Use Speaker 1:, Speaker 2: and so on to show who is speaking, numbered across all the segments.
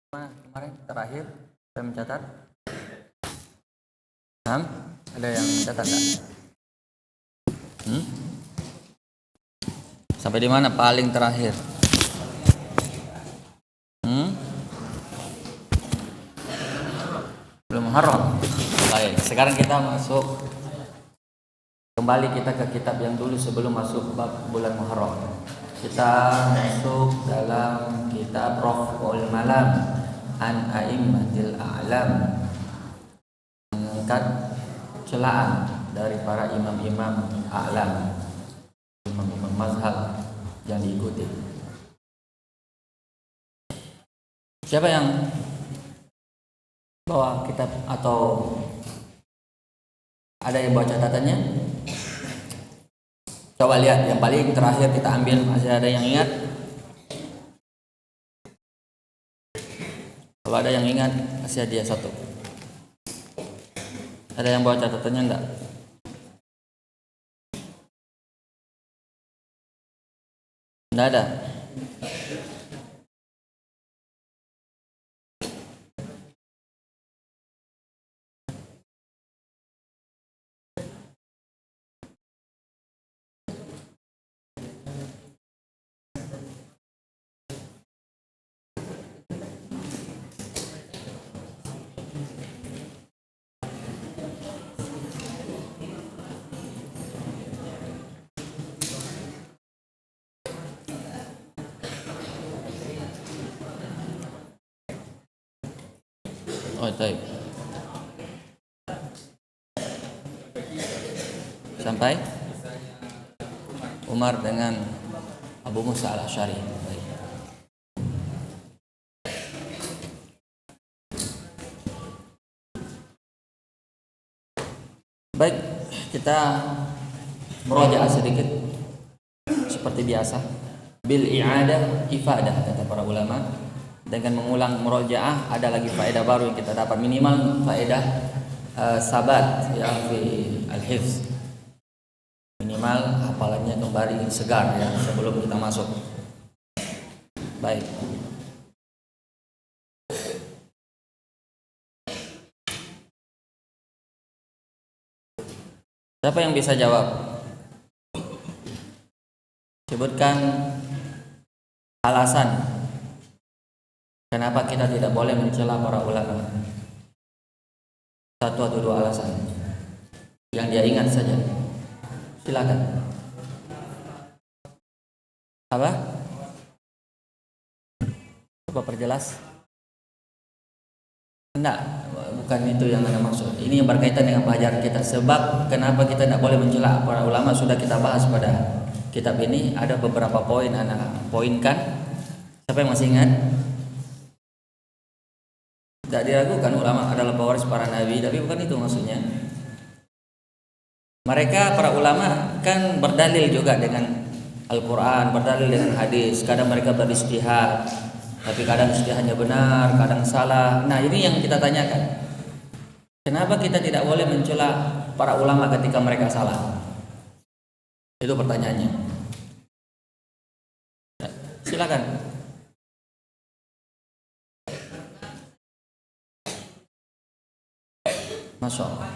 Speaker 1: Kemarin terakhir saya mencatat. Ada yang mencatat nggak? Sampai di mana paling terakhir? Belum Muharram. Baik, sekarang kita masuk kembali kita ke kitab yang dulu sebelum masuk bab bulan Muharram. Kita masuk dalam kitab Raf'ul Malam an A'immatil A'lam, mengangkat celaan dari para imam-imam a'lam, imam-imam mazhab yang diikuti. Siapa yang bawa kitab atau ada yang bawa catatannya? Coba lihat yang paling terakhir kita ambil. Masih ada yang ingat? Kalau ada yang ingat, kasih hadiah satu. Ada yang bawa catatannya enggak? Enggak ada. Oh, baik. Sampai Umar dengan Abu Musa al-Asy'ari. Baik, kita merajaah sedikit seperti biasa. Bil i'adah ifadah, kata para ulama. Dengan mengulang murajaah ada lagi faedah baru yang kita dapat, minimal faedah sabat ya fi al-hifz, minimal hafalannya kembali segar ya sebelum kita masuk. Baik, siapa yang bisa jawab? Sebutkan alasan kenapa kita tidak boleh mencela para ulama. Satu atau dua alasan yang dia ingat saja. Silakan. Apa? Coba perjelas. Enggak, bukan itu yang Anda maksud. Ini yang berkaitan dengan pelajaran kita. Sebab kenapa kita tidak boleh mencela para ulama sudah kita bahas pada kitab ini. Ada beberapa poin Anda poinkan. Siapa yang masih ingat? Tidak diragukan ulama adalah pewaris para nabi, tapi bukan itu maksudnya. Mereka para ulama kan berdalil juga dengan Al-Quran, berdalil dengan hadis. Kadang mereka beristihad, tapi kadang istihadnya benar, kadang salah. Nah, ini yang kita tanyakan. Kenapa kita tidak boleh mencela para ulama ketika mereka salah? Itu pertanyaannya. Silakan. Masya Allah.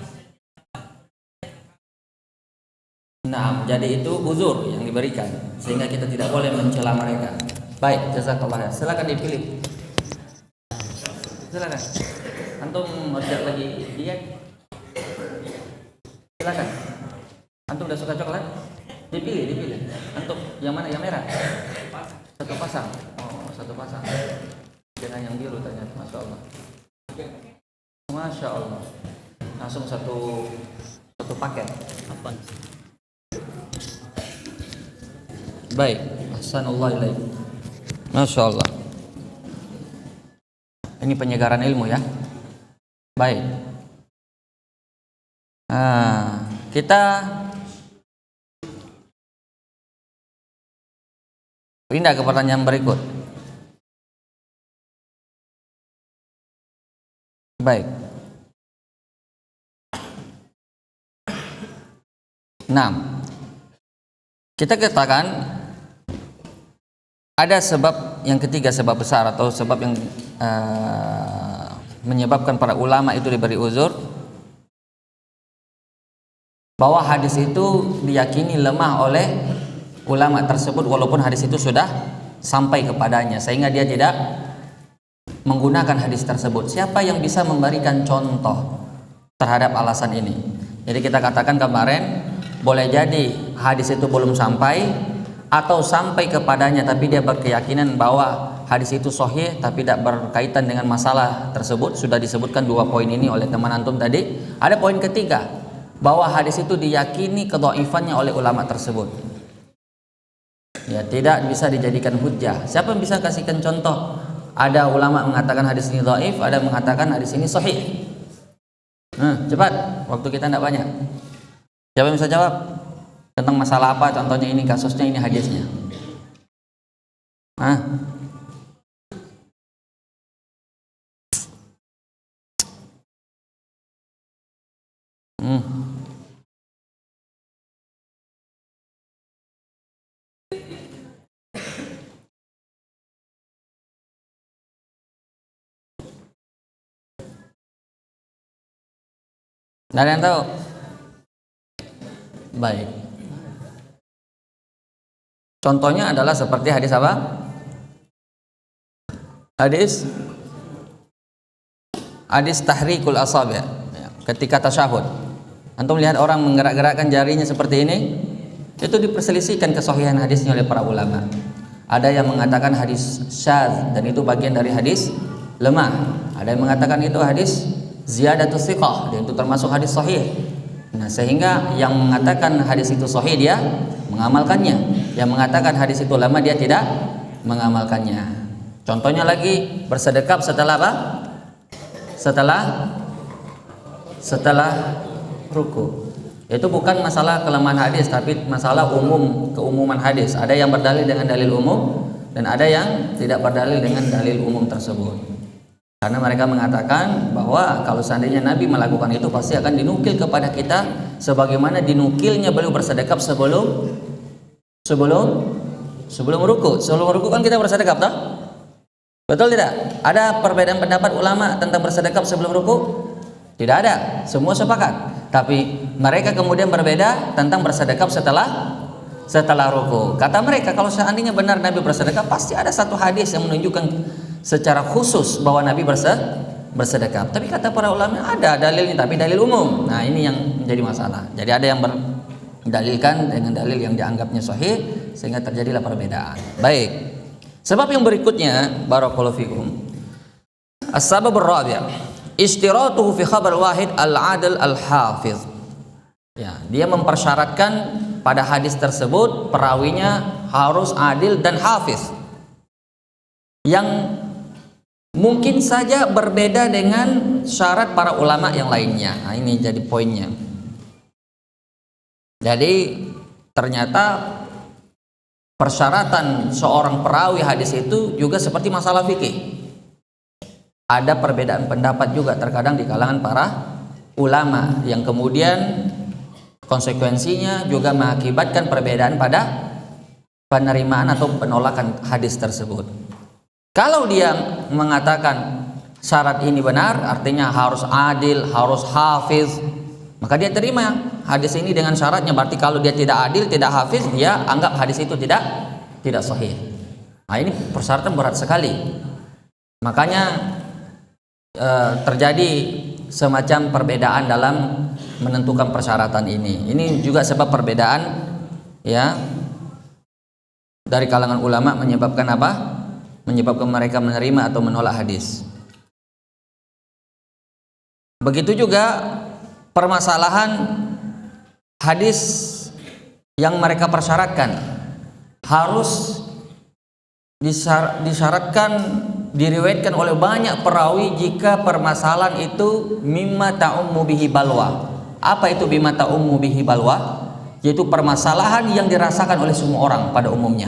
Speaker 1: Nah, jadi itu uzur yang diberikan sehingga kita tidak boleh mencela mereka. Baik, jazakallah. Silakan dipilih. Silakan. Antum ngerjain lagi diet. Silakan. Antum udah suka coklat? Dipilih. Antum yang mana? Yang merah? Satu pasang. Oh, satu pasang. Jangan yang biru ternyata. Masya Allah. Masya Allah. Langsung satu paket. Apa? Baik, ahsanallahu ilaik. Masya Allah. Ini penyegaran ilmu ya. Baik. Kita pindah ke pertanyaan berikut. Baik. 6. Kita katakan ada sebab yang ketiga, sebab besar atau sebab yang menyebabkan para ulama itu diberi uzur, bahwa hadis itu diyakini lemah oleh ulama tersebut walaupun hadis itu sudah sampai kepadanya, sehingga dia tidak menggunakan hadis tersebut. Siapa yang bisa memberikan contoh terhadap alasan ini? Jadi kita katakan kemarin, boleh jadi hadis itu belum sampai atau sampai kepadanya tapi dia berkeyakinan bahwa hadis itu sahih tapi tidak berkaitan dengan masalah tersebut. Sudah disebutkan 2 poin ini oleh teman antum tadi. Ada poin ketiga, bahwa hadis itu diyakini kedhaifannya oleh ulama tersebut, ya tidak bisa dijadikan hujjah. Siapa yang bisa kasihkan contoh? Ada ulama mengatakan hadis ini dhaif, ada mengatakan hadis ini sahih. Cepat, waktu kita tidak banyak. Siapa yang bisa jawab? Tentang masalah apa? Contohnya ini, kasusnya ini, hadisnya. Nggak ada yang tahu? Baik. Contohnya adalah seperti hadis apa? Hadis tahrikul asabi', ya, ketika tasyahud. Antum lihat orang menggerak-gerakkan jarinya seperti ini, itu diperselisihkan kesahihan hadisnya oleh para ulama. Ada yang mengatakan hadis syadz dan itu bagian dari hadis lemah. Ada yang mengatakan itu hadis ziyadatus thiqah dan itu termasuk hadis sahih. Nah, sehingga yang mengatakan hadis itu sahih dia mengamalkannya, yang mengatakan hadis itu lemah dia tidak mengamalkannya. Contohnya lagi, bersedekap setelah apa? Setelah ruku. Itu bukan masalah kelemahan hadis tapi masalah keumuman hadis. Ada yang berdalil dengan dalil umum dan ada yang tidak berdalil dengan dalil umum tersebut. Karena mereka mengatakan bahwa kalau seandainya Nabi melakukan itu pasti akan dinukil kepada kita sebagaimana dinukilnya beliau bersedekap sebelum ruku. Sebelum ruku kan kita bersedekap, toh? Betul tidak? Ada perbedaan pendapat ulama tentang bersedekap sebelum ruku? Tidak ada, semua sepakat. Tapi mereka kemudian berbeda tentang bersedekap setelah ruku. Kata mereka, kalau seandainya benar Nabi bersedekap, pasti ada satu hadis yang menunjukkan secara khusus bahwa Nabi bersedekap. Tapi kata para ulama ada dalilnya, tapi dalil umum. Nah, ini yang menjadi masalah. Jadi ada yang berdalilkan dengan dalil yang dianggapnya sahih sehingga terjadilah perbedaan. Baik. Sebab yang berikutnya, barakallahu fikum. As-sabab ar-rabi', ishtiratuhu fi khabar wahid al-'adl al-hafiz. Ya, dia mempersyaratkan pada hadis tersebut perawinya harus adil dan hafiz. Yang mungkin saja berbeda dengan syarat para ulama yang lainnya. Nah, ini jadi poinnya. Jadi ternyata persyaratan seorang perawi hadis itu juga seperti masalah fikih. Ada perbedaan pendapat juga terkadang di kalangan para ulama yang kemudian konsekuensinya juga mengakibatkan perbedaan pada penerimaan atau penolakan hadis tersebut. Kalau dia mengatakan syarat ini benar, artinya harus adil, harus hafiz, maka dia terima hadis ini dengan syaratnya. Berarti kalau dia tidak adil, tidak hafiz, dia anggap hadis itu tidak sahih. Nah, ini persyaratan berat sekali. Makanya terjadi semacam perbedaan dalam menentukan persyaratan ini. Ini juga sebab perbedaan, ya, dari kalangan ulama menyebabkan apa? Menyebabkan mereka menerima atau menolak hadis. Begitu juga permasalahan hadis yang mereka persyaratkan harus disyaratkan diriwayatkan oleh banyak perawi jika permasalahan itu mimma ta'ummu bihi balwa. Apa itu mimma ta'ummu bihi balwa? Yaitu permasalahan yang dirasakan oleh semua orang pada umumnya.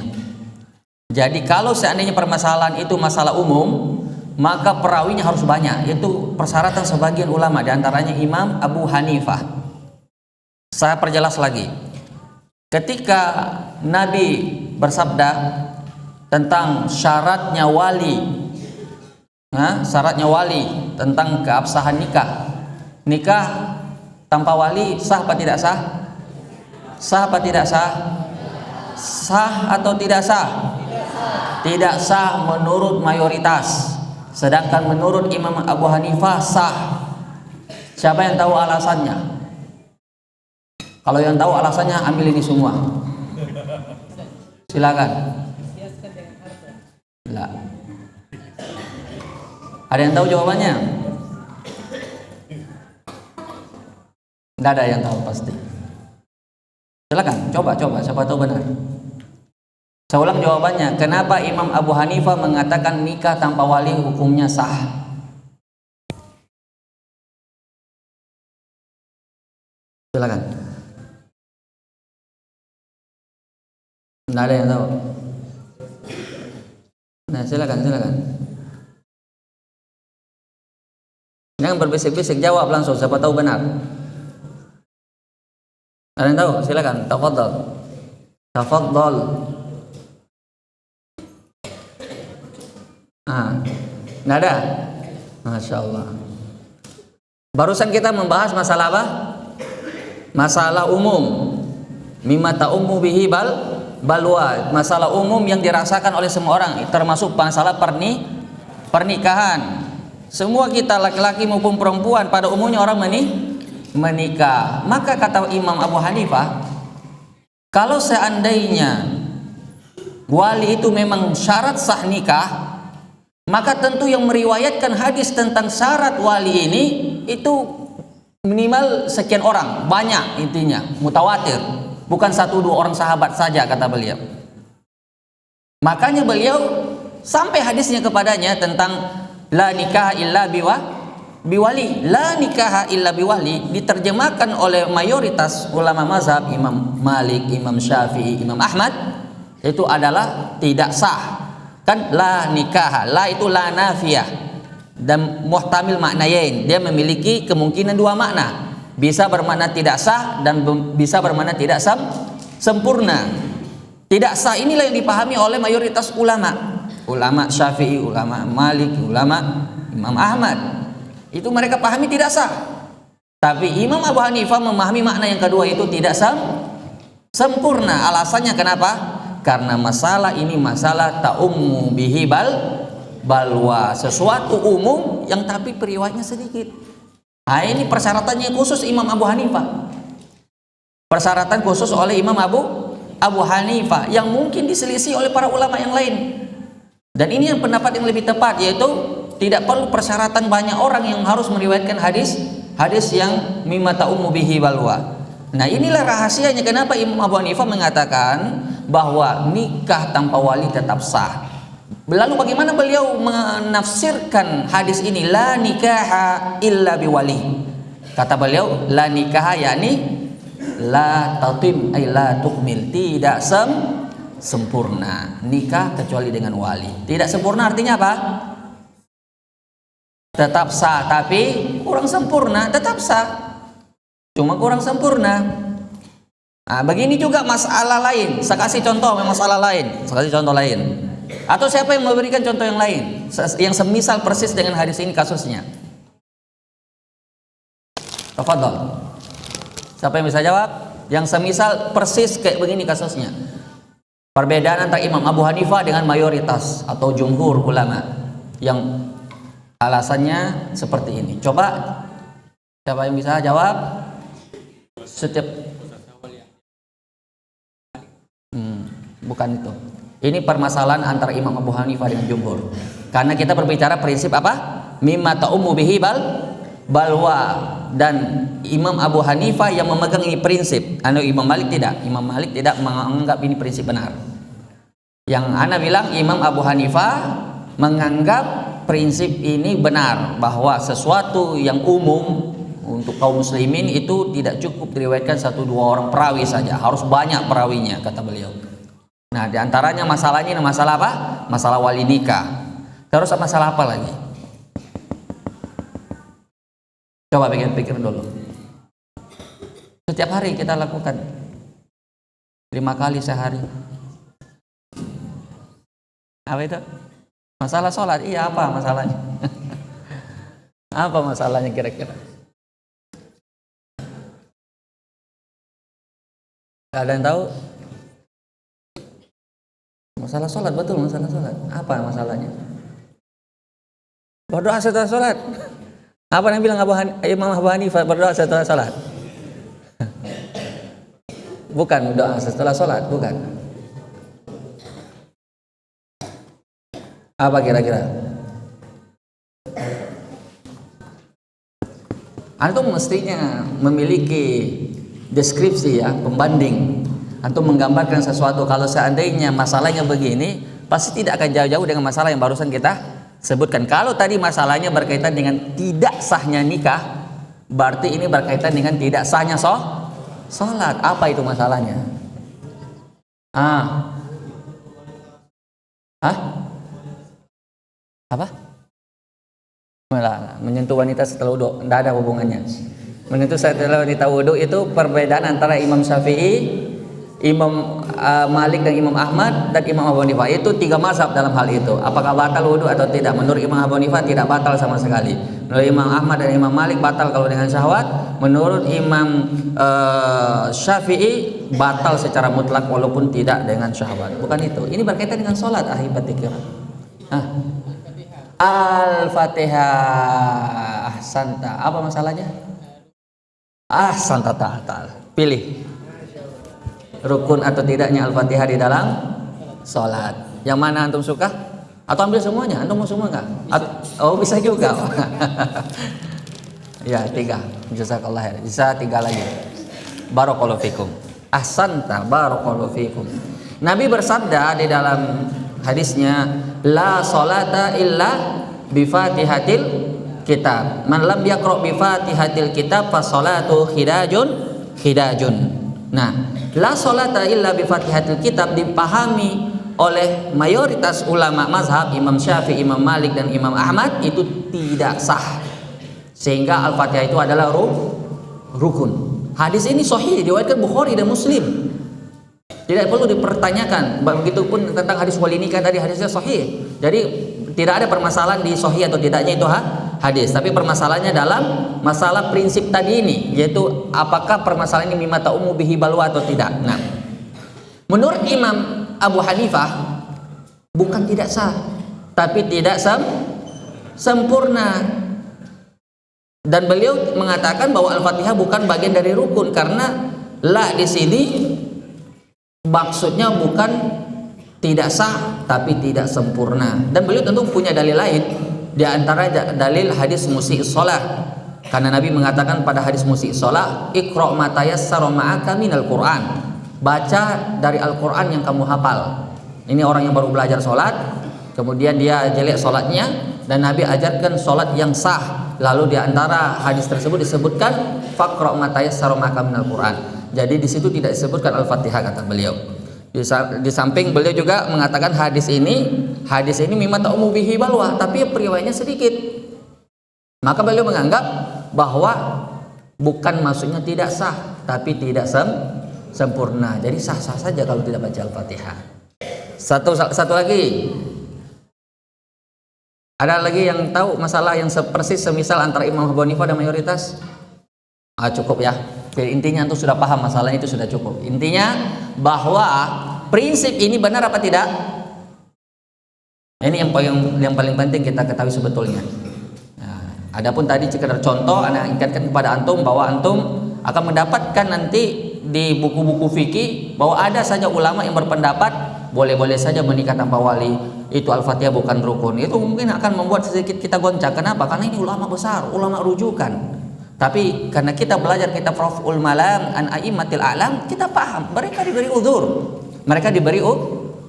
Speaker 1: Jadi kalau seandainya permasalahan itu masalah umum, maka perawinya harus banyak. Itu persyaratan sebagian ulama, diantaranya Imam Abu Hanifah. Saya perjelas lagi. Ketika Nabi bersabda tentang syaratnya wali syaratnya wali, tentang keabsahan nikah. Nikah tanpa wali sah apa tidak sah? Sah apa tidak sah? Sah atau tidak sah? Tidak sah menurut mayoritas. Sedangkan menurut Imam Abu Hanifah sah. Siapa yang tahu alasannya? Kalau yang tahu alasannya ambil ini semua. Silakan. Lah. Ada yang tahu jawabannya? Tidak ada yang tahu pasti. Silakan, coba, siapa tahu benar. Saya ulang jawabannya. Kenapa Imam Abu Hanifah mengatakan nikah tanpa wali hukumnya sah? Silakan. Tidak ada yang tahu. Nah, silakan. Jangan berbisik-bisik, jawab langsung. Siapa tahu benar. Ada yang tahu? Silakan. Tafadhal. Nggak ada. Masya Allah. Barusan kita membahas masalah apa? Masalah umum. Mimma ta'ummu bihi balwa. Masalah umum yang dirasakan oleh semua orang, termasuk masalah pernikahan. Semua kita laki-laki maupun perempuan pada umumnya orang menikah. Maka kata Imam Abu Hanifah, kalau seandainya wali itu memang syarat sah nikah, maka tentu yang meriwayatkan hadis tentang syarat wali ini itu minimal sekian orang, banyak, intinya mutawatir, bukan 1-2 orang sahabat saja kata beliau. Makanya beliau sampai hadisnya kepadanya tentang la nikah illa biwali. La nikaha illa biwali diterjemahkan oleh mayoritas ulama mazhab, Imam Malik, Imam Syafi'i, Imam Ahmad, itu adalah tidak sah. Kan la nikaha, la itu la nafiyah dan muhtamil maknayain. Dia memiliki kemungkinan 2 makna. Bisa bermakna tidak sah dan bisa bermakna tidak sempurna. Tidak sah inilah yang dipahami oleh mayoritas ulama. Ulama Syafi'i, ulama Malik, ulama Imam Ahmad. Itu mereka pahami tidak sah. Tapi Imam Abu Hanifah memahami makna yang kedua itu tidak sempurna. Alasannya kenapa? Karena masalah ini masalah ta'ummu bihi balwa, sesuatu umum yang tapi periwayatnya sedikit. Nah, ini persyaratannya khusus Imam Abu Hanifah. Persyaratan khusus oleh Imam Abu Hanifah yang mungkin diselisih oleh para ulama yang lain. Dan ini yang pendapat yang lebih tepat, yaitu tidak perlu persyaratan banyak orang yang harus meriwayatkan hadis yang mimma ta'ummu bihi balwa. Nah, inilah rahasianya kenapa Imam Abu Hanifah mengatakan bahwa nikah tanpa wali tetap sah. Lalu bagaimana beliau menafsirkan hadis ini, la nikaha illa biwali? Kata beliau, la nikaha yakni la tatim ay la tukmil, tidak sempurna nikah kecuali dengan wali. Tidak sempurna artinya apa? Tetap sah, tapi kurang sempurna. Tetap sah, cuma kurang sempurna. Nah, begini juga masalah lain. Saya kasih contoh masalah lain. Saya kasih contoh lain. Atau siapa yang memberikan contoh yang lain yang semisal persis dengan hadis ini kasusnya? Tafadhol. Siapa yang bisa jawab? Yang semisal persis kayak begini kasusnya. Perbedaan antara Imam Abu Hanifah dengan mayoritas atau jumhur ulama yang alasannya seperti ini. Coba siapa yang bisa jawab? Setiap bukan itu. Ini permasalahan antara Imam Abu Hanifah dengan jumhur. Karena kita berbicara prinsip apa? Mimma ta'ummu bihi balwa, dan Imam Abu Hanifah yang memegang ini prinsip. Imam Malik tidak. Imam Malik tidak menganggap ini prinsip benar. Yang ana bilang Imam Abu Hanifah menganggap prinsip ini benar, bahwa sesuatu yang umum untuk kaum muslimin itu tidak cukup diriwayatkan 1-2 orang perawi saja, harus banyak perawinya kata beliau. Nah, diantaranya masalahnya masalah apa? Masalah wali nikah. Terus masalah apa lagi? Coba pikir-pikir dulu. Setiap hari kita lakukan 5 kali sehari. Apa itu? Masalah sholat, iya apa masalahnya? Apa masalahnya kira-kira? Gak ada yang tahu? Masalah sholat, betul masalah sholat. Apa masalahnya? Berdoa setelah sholat. Apa yang bilang Imam Abu Hanifah berdoa setelah sholat? Bukan doa setelah sholat, bukan. Apa kira-kira? Antum mestinya memiliki deskripsi ya, pembanding. Antum menggambarkan sesuatu. Kalau seandainya masalahnya begini, pasti tidak akan jauh-jauh dengan masalah yang barusan kita sebutkan. Kalau tadi masalahnya berkaitan dengan tidak sahnya nikah, berarti ini berkaitan dengan tidak sahnya sholat. Apa itu masalahnya? Apa? Menyentuh wanita setelah wudhu, tidak ada hubungannya. Menyentuh setelah wanita wudhu itu perbedaan antara Imam Syafi'i, Imam Malik dan Imam Ahmad dan Imam Abu Hanifah. Itu 3 mazhab dalam hal itu. Apakah batal wudhu atau tidak? Menurut Imam Abu Hanifah tidak batal sama sekali. Menurut Imam Ahmad dan Imam Malik batal kalau dengan syahwat. Menurut Imam Syafi'i batal secara mutlak walaupun tidak dengan syahwat. Bukan itu. Ini berkaitan dengan sholat. Ahibatikir. Al-Fatihah. Ahsanta. Apa masalahnya? Ahsanta ta'ala. Pilih. Rukun atau tidaknya Al-Fatihah di dalam sholat. Yang mana antum suka? Atau ambil semuanya? Antum mau semua enggak? Oh bisa juga. Ya 3. Jazakallah khair. Bisa 3 lagi. Barakallahu fikum. Ahsanta barakallahu fikum. Nabi bersabda di dalam hadisnya, la sholata illa bi Fatihatil kitab. Man lam yaqra bi Fatihatil kitab fa sholatu khidajun. Nah, la sholata illa bi Fatihatil kitab dipahami oleh mayoritas ulama mazhab Imam Syafi'i, Imam Malik dan Imam Ahmad itu tidak sah. Sehingga Al-Fatihah itu adalah rukun. Hadis ini sahih diriwayatkan Bukhari dan Muslim. Tidak perlu dipertanyakan. Begitupun tentang hadis wali nikah tadi, hadisnya sahih. Jadi tidak ada permasalahan di sahih atau tidaknya itu hadis. Tapi permasalahannya dalam masalah prinsip tadi ini, yaitu apakah permasalahan ini mimma ta'ummu bihi balwa atau tidak. Nah, menurut Imam Abu Hanifah bukan tidak sah, tapi tidak sempurna. Dan beliau mengatakan bahwa Al-Fatihah bukan bagian dari rukun karena la di sini maksudnya bukan tidak sah tapi tidak sempurna. Dan beliau tentu punya dalil lain, di antara dalil hadis musii'is shalah. Karena Nabi mengatakan pada hadis musii'is shalah, iqra' ma tayassara ma'aka minal Qur'an. Baca dari Al-Qur'an yang kamu hafal. Ini orang yang baru belajar salat, kemudian dia jelek salatnya dan Nabi ajarkan salat yang sah. Lalu di antara hadis tersebut disebutkan faqra' ma tayassara ma'aka minal Qur'an. Jadi di situ tidak disebutkan Al-Fatihah kata beliau. Di samping beliau juga mengatakan hadis ini mimma ta'ummu bihi balwa, tapi periwayatnya sedikit. Maka beliau menganggap bahwa bukan maksudnya tidak sah, tapi tidak sempurna. Jadi sah-sah saja kalau tidak baca Al-Fatihah. Satu lagi. Ada lagi yang tahu masalah yang persis semisal antara Imam Abu Hanifah dan mayoritas? Cukup ya. Jadi intinya antum sudah paham masalahnya, itu sudah cukup. Intinya bahwa prinsip ini benar apa tidak? Ini yang paling penting kita ketahui sebetulnya. Nah, adapun tadi sekedar contoh, ana ingatkan kepada antum bahwa antum akan mendapatkan nanti di buku-buku fikih bahwa ada saja ulama yang berpendapat boleh-boleh saja menikah tanpa wali, itu Al-Fatihah bukan rukun. Itu mungkin akan membuat sedikit kita goncang. Kenapa? Karena ini ulama besar, ulama rujukan. Tapi karena kita belajar kitab Raf'ul Malam an A'immatil A'lam, kita paham mereka diberi uzur. Mereka diberi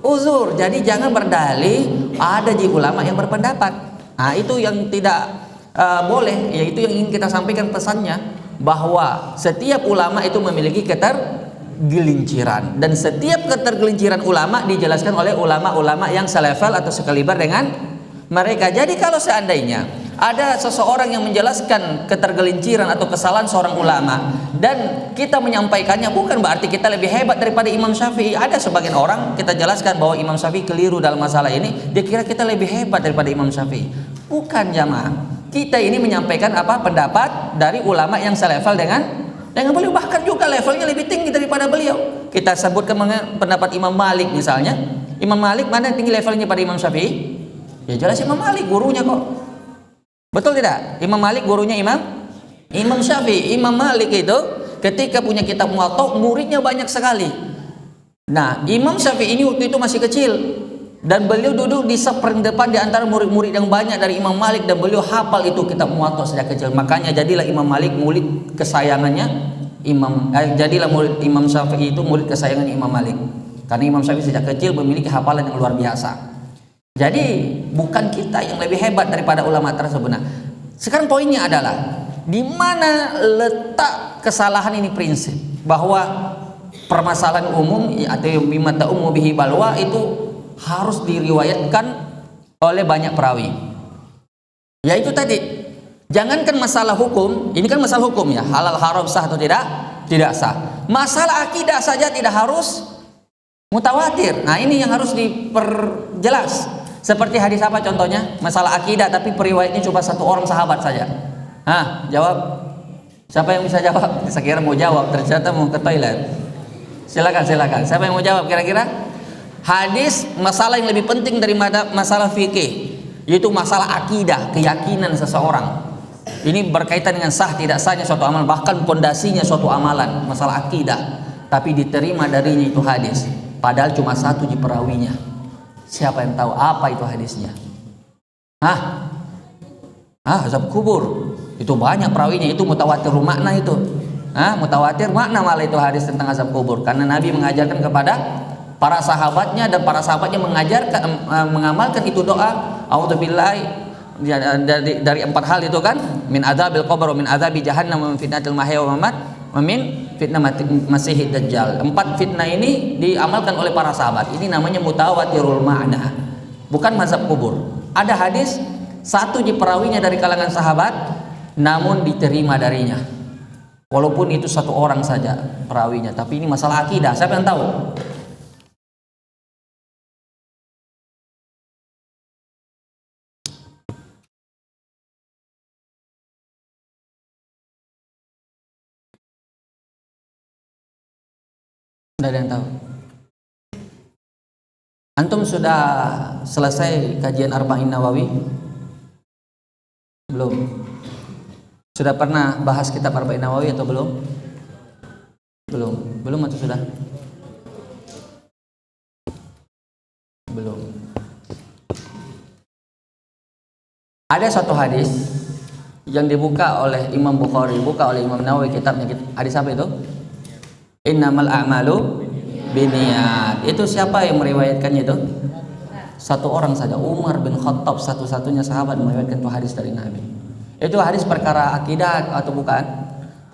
Speaker 1: uzur. Jadi jangan berdalih ada di ulama yang berpendapat. Nah, itu yang tidak boleh, yaitu yang ingin kita sampaikan pesannya, bahwa setiap ulama itu memiliki ketergelinciran, dan setiap ketergelinciran ulama dijelaskan oleh ulama-ulama yang selevel atau sekaliber dengan mereka. Jadi kalau seandainya ada seseorang yang menjelaskan ketergelinciran atau kesalahan seorang ulama dan kita menyampaikannya, bukan berarti kita lebih hebat daripada Imam Syafi'i. Ada sebagian orang kita jelaskan bahwa Imam Syafi'i keliru dalam masalah ini, dia kira kita lebih hebat daripada Imam Syafi'i. Bukan jamaah. Kita ini menyampaikan apa pendapat dari ulama yang selevel dengan beliau, bahkan juga levelnya lebih tinggi daripada beliau. Kita sebutkan pendapat Imam Malik misalnya. Imam Malik mana yang tinggi levelnya pada Imam Syafi'i? Ya jelas Imam Malik gurunya kok. Betul tidak? Imam Malik gurunya Imam Syafi'i. Imam Malik itu ketika punya kitab Muwatta, muridnya banyak sekali. Nah, Imam Syafi'i ini waktu itu masih kecil dan beliau duduk di seperdepan di antara murid-murid yang banyak dari Imam Malik, dan beliau hafal itu kitab Muwatta sejak kecil. Makanya jadilah Imam Malik murid kesayangannya jadilah murid Imam Syafi'i itu murid kesayangan Imam Malik. Karena Imam Syafi'i sejak kecil memiliki hafalan yang luar biasa. Jadi bukan kita yang lebih hebat daripada ulama tersebut. Nah, sekarang poinnya adalah di mana letak kesalahan ini prinsip bahwa permasalahan umum atau bima ta'ummu bihi balwa itu harus diriwayatkan oleh banyak perawi. Yaitu tadi, jangankan masalah hukum, ini kan masalah hukum ya, halal haram sah atau tidak sah. Masalah akidah saja tidak harus mutawatir. Nah, ini yang harus diperjelas. Seperti hadis apa contohnya? Masalah akidah tapi periwayatnya cuma satu orang sahabat saja. Jawab. Siapa yang bisa jawab? Saya kira mau jawab, ternyata mau ke toilet. Silakan. Siapa yang mau jawab kira-kira? Hadis masalah yang lebih penting dari masalah fikih, yaitu masalah akidah, keyakinan seseorang. Ini berkaitan dengan sah tidak sahnya suatu amalan, bahkan pondasinya suatu amalan, masalah akidah. Tapi diterima darinya itu hadis, padahal cuma satu di perawinya. Siapa yang tahu apa itu hadisnya? Azab kubur. Itu banyak perawinya, itu mutawatir makna itu. Mutawatir makna malah itu hadis tentang azab kubur. Karena Nabi mengajarkan kepada para sahabatnya dan para sahabatnya mengamalkan itu doa. A'udzubillahi dari 4 hal itu kan, min adzabil qabr wa min adzabi jahannam wa min fitnatil mahya wa mamat wa min fitnah masihid dajjal. 4 fitnah ini diamalkan oleh para sahabat. Ini namanya mutawatirul ma'na, bukan mazhab kubur. Ada hadis satu di perawinya dari kalangan sahabat, namun diterima darinya, walaupun itu satu orang saja perawinya. Tapi ini masalah akidah, siapa yang tahu? Tidak ada yang tahu. Antum sudah selesai kajian Arba'in Nawawi? Belum. Sudah pernah bahas kitab Arba'in Nawawi atau belum? Belum atau sudah? Belum. Ada suatu hadis yang dibuka oleh Imam Bukhari, dibuka oleh Imam Nawawi kitabnya. Hadis apa itu? Innamal a'malu binniyat. Itu siapa yang meriwayatkannya itu? Satu orang saja, Umar bin Khattab, satu-satunya sahabat meriwayatkan itu hadis dari Nabi. Itu hadis perkara akidah atau bukan?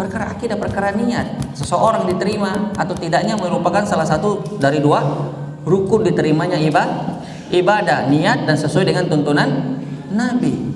Speaker 1: Perkara akidah, perkara niat. Seseorang diterima atau tidaknya merupakan salah satu dari 2 rukun diterimanya ibadah, niat dan sesuai dengan tuntunan Nabi.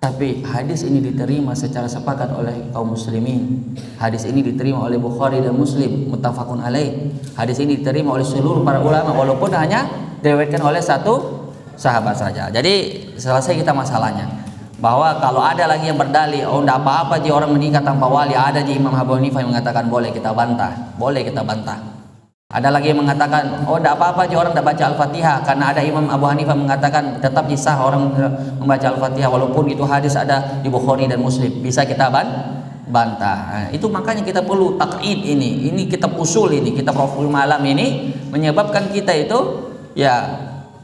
Speaker 1: Tapi hadis ini diterima secara sepakat oleh kaum muslimin. Hadis ini diterima oleh Bukhari dan Muslim, muttafaqun alaih. Hadis ini diterima oleh seluruh para ulama walaupun hanya diriwayatkan oleh satu sahabat saja. Jadi selesai kita masalahnya. Bahwa kalau ada lagi yang berdalih, enggak apa-apa ji orang menikah tanpa wali, ada ji Imam Abu Hanifah yang mengatakan boleh, kita bantah. Boleh kita bantah. Ada lagi yang mengatakan, tidak apa-apa orang tidak baca Al-Fatihah, karena ada Imam Abu Hanifah mengatakan tetap sah orang membaca Al-Fatihah walaupun itu hadis ada di Bukhari dan Muslim. Bisa kita bantah. Nah, itu makanya kita perlu taqid ini kitab usul ini, kitab Raful Malam ini menyebabkan kita itu ya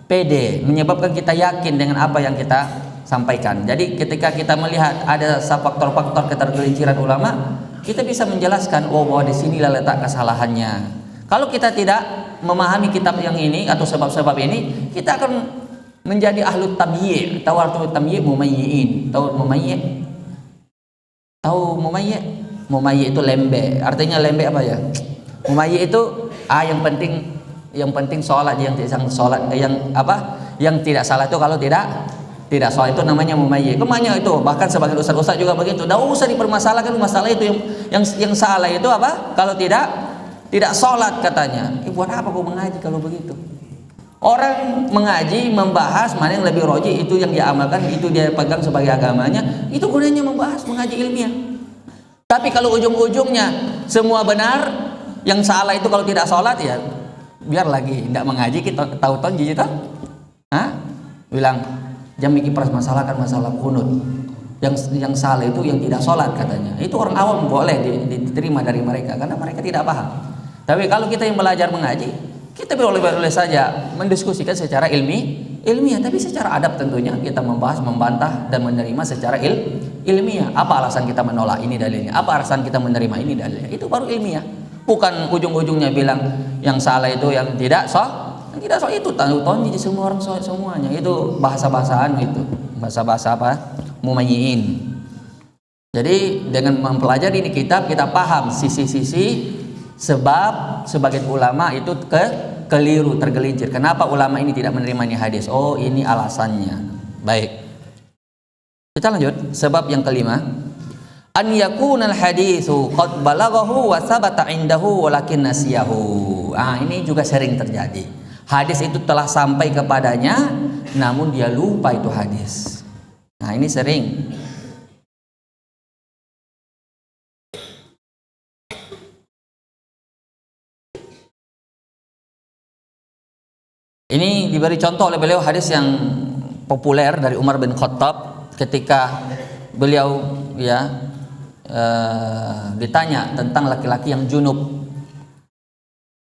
Speaker 1: pede, menyebabkan kita yakin dengan apa yang kita sampaikan. Jadi ketika kita melihat ada faktor-faktor ketergelinciran ulama, kita bisa menjelaskan bahwa di sinilah letak kesalahannya. Kalau kita tidak memahami kitab yang ini atau sebab-sebab ini, kita akan menjadi ahlu tamyi'. Tahu arti tamyi'? Mumayyi'in. Tahu mumayyi'? Tahu mumayyi'? Mumayyi' itu lembe. Artinya lembe apa ya? Mumayyi' itu yang penting sholat, yang tidak sholat, yang tidak salah itu kalau tidak
Speaker 2: tidak sholat itu namanya mumayyiz. Kemanya itu, bahkan sebagian ustaz-ustaz juga begitu. Tidak usah dipermasalahkan masalah itu, yang salah itu apa? Kalau tidak sholat katanya. Buat apa kau mengaji kalau begitu? Orang mengaji, membahas mana yang lebih roji, itu yang dia amalkan, itu dia pegang sebagai agamanya, itu gunanya membahas, mengaji ilmiah. Tapi kalau ujung-ujungnya semua benar, yang salah itu kalau tidak sholat, ya biar lagi tidak mengaji, kita tahu-tahu jijik tak? Bilang jangan bikin permasalahan masalah kunut. Yang salah itu yang tidak sholat katanya. Itu orang awam boleh diterima dari mereka karena mereka tidak paham. Tapi kalau kita yang belajar mengaji, kita boleh saja mendiskusikan secara ilmiah, tapi secara adab tentunya kita membahas, membantah dan menerima secara ilmiah. Apa alasan kita menolak ini dalilnya? Apa alasan kita menerima ini dalilnya? Itu baru ilmiah. Bukan ujung-ujungnya bilang yang salah itu yang tidak sah. Yang tidak sah itu tahu-tahu jadi semua orang semuanya. Itu bahasa-bahasaan itu. Bahasa-bahasa apa? Mumayyi'in. Jadi dengan mempelajari ini kitab kita paham sisi-sisi sebab sebagian ulama itu keliru, tergelincir. Kenapa ulama ini tidak menerima ini hadis? Oh, ini alasannya. Baik. Kita lanjut. Sebab yang kelima, an yakunal haditsu qad balaghahu wa sabata indahu walakin nasiyahu. Ini juga sering terjadi. Hadis itu telah sampai kepadanya namun dia lupa itu hadis. Ini sering. Ini diberi contoh oleh beliau hadis yang populer dari Umar bin Khattab ketika beliau ditanya tentang laki-laki yang junub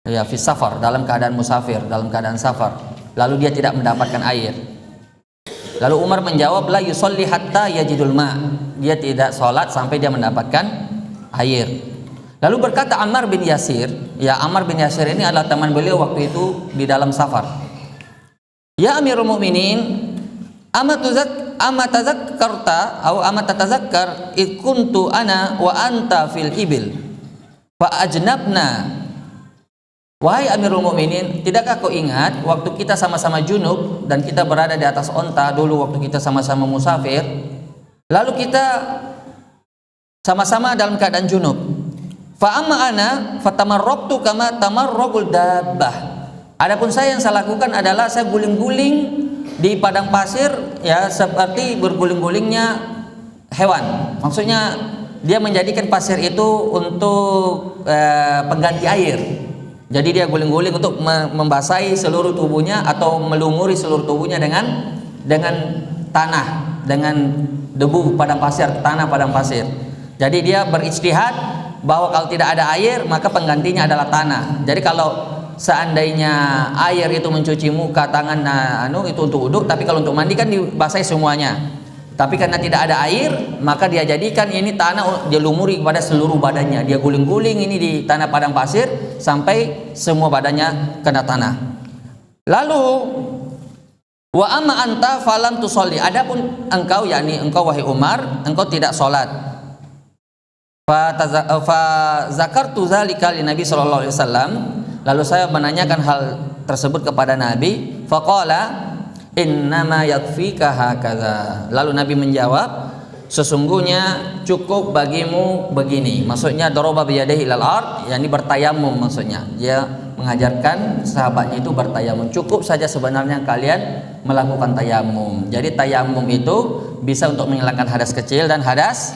Speaker 2: fi safar, dalam keadaan musafir, dalam keadaan safar, lalu dia tidak mendapatkan air. Lalu Umar menjawab, la yusolli hatta yajidul ma. Dia tidak sholat sampai dia mendapatkan air. Lalu berkata Ammar bin Yasir, Ammar bin Yasir ini adalah teman beliau waktu itu di dalam safar. Ya Amirul Mukminin, amatazakkarta atau amatatazakkar id kuntu ana wa anta fil ibil fa ajnabna. Wahai Amirul Mukminin, tidakkah kau ingat waktu kita sama-sama junub dan kita berada di atas onta dulu waktu kita sama-sama musafir, lalu kita sama-sama dalam keadaan junub. Fa amma ana fatamarraqtu kama tamarraqul dabbah. Adapun saya yang saya lakukan adalah saya guling-guling di padang pasir seperti berguling-gulingnya hewan. Maksudnya dia menjadikan pasir itu untuk pengganti air. Jadi dia guling-guling untuk membasahi seluruh tubuhnya atau melumuri seluruh tubuhnya dengan tanah, dengan debu padang pasir, tanah padang pasir. Jadi dia berijtihad bahwa kalau tidak ada air maka penggantinya adalah tanah. Jadi kalau seandainya air itu mencuci muka, tangan, itu untuk wudhu, tapi kalau untuk mandi kan dibasahi semuanya. Tapi karena tidak ada air, maka dia jadikan ini tanah, dia lumuri kepada seluruh badannya. Dia guling-guling ini di tanah padang pasir sampai semua badannya kena tanah. Lalu wa amma anta falam tusolli. Adapun engkau, engkau wahai Umar, engkau tidak sholat. Fa zakartu zalika li Nabi sallallahu alaihi wasallam. Lalu saya menanyakan hal tersebut kepada Nabi. Faqala innama yakfika hakadha. Lalu Nabi menjawab, sesungguhnya cukup bagimu begini. Maksudnya daraba biyadihi ilal ard, yakni bertayamum maksudnya. Dia mengajarkan sahabatnya itu bertayamum. Cukup saja sebenarnya kalian melakukan tayamum. Jadi tayamum itu bisa untuk menghilangkan hadas kecil dan hadas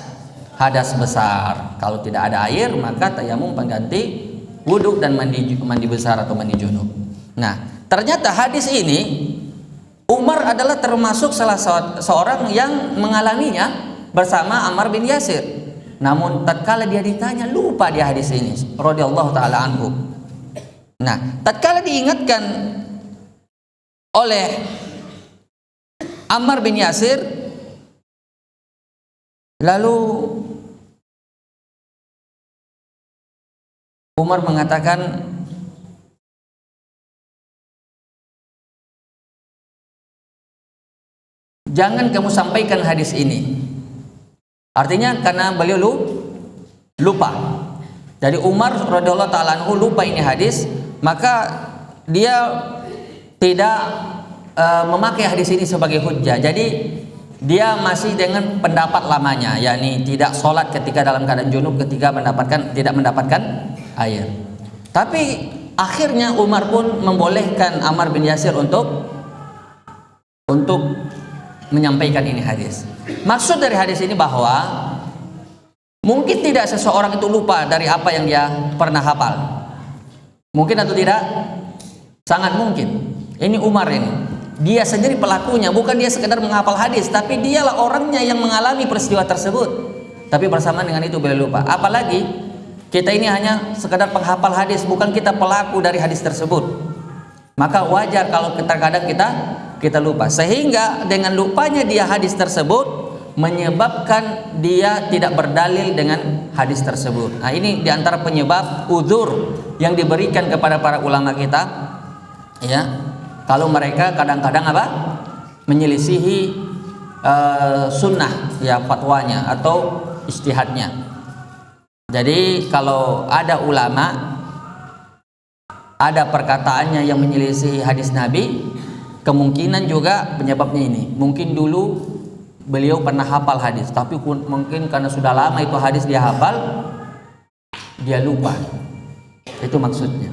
Speaker 2: besar. Kalau tidak ada air maka tayamum pengganti wudhu dan mandi besar atau mandi junub. Nah, ternyata hadis ini Umar adalah termasuk salah seorang yang mengalaminya bersama Ammar bin Yasir. Namun tatkala dia ditanya lupa dia hadis ini radhiyallahu taala anhu. Nah, tatkala diingatkan oleh Ammar bin Yasir, lalu Umar mengatakan, jangan kamu sampaikan hadis ini. Artinya karena beliau lupa. Jadi Umar radhiyallahu taala anhu lupa ini hadis, maka dia tidak memakai hadis ini sebagai hujjah. Jadi dia masih dengan pendapat lamanya, yakni tidak sholat ketika dalam keadaan junub ketika tidak mendapatkan air. Tapi akhirnya Umar pun membolehkan Ammar bin Yasir untuk menyampaikan ini hadis. Maksud dari hadis ini bahwa mungkin tidak seseorang itu lupa dari apa yang dia pernah hafal. Mungkin atau tidak? Sangat mungkin. Ini Umar ini. Dia sendiri pelakunya, bukan dia sekedar menghafal hadis, tapi dialah orangnya yang mengalami peristiwa tersebut. Tapi bersamaan dengan itu beliau lupa. Apalagi kita ini hanya sekedar penghafal hadis, bukan kita pelaku dari hadis tersebut. Maka wajar kalau terkadang kita lupa. Sehingga dengan lupanya dia hadis tersebut menyebabkan dia tidak berdalil dengan hadis tersebut. Nah, ini diantara penyebab uzur yang diberikan kepada para ulama kita, ya. Kalau mereka kadang-kadang menyelisihi sunnah, ya, fatwanya atau ijtihadnya. Jadi kalau ada ulama ada perkataannya yang menyelisihi hadis Nabi, kemungkinan juga penyebabnya ini. Mungkin dulu beliau pernah hafal hadis, tapi mungkin karena sudah lama itu hadis dia hafal, dia lupa. Itu maksudnya.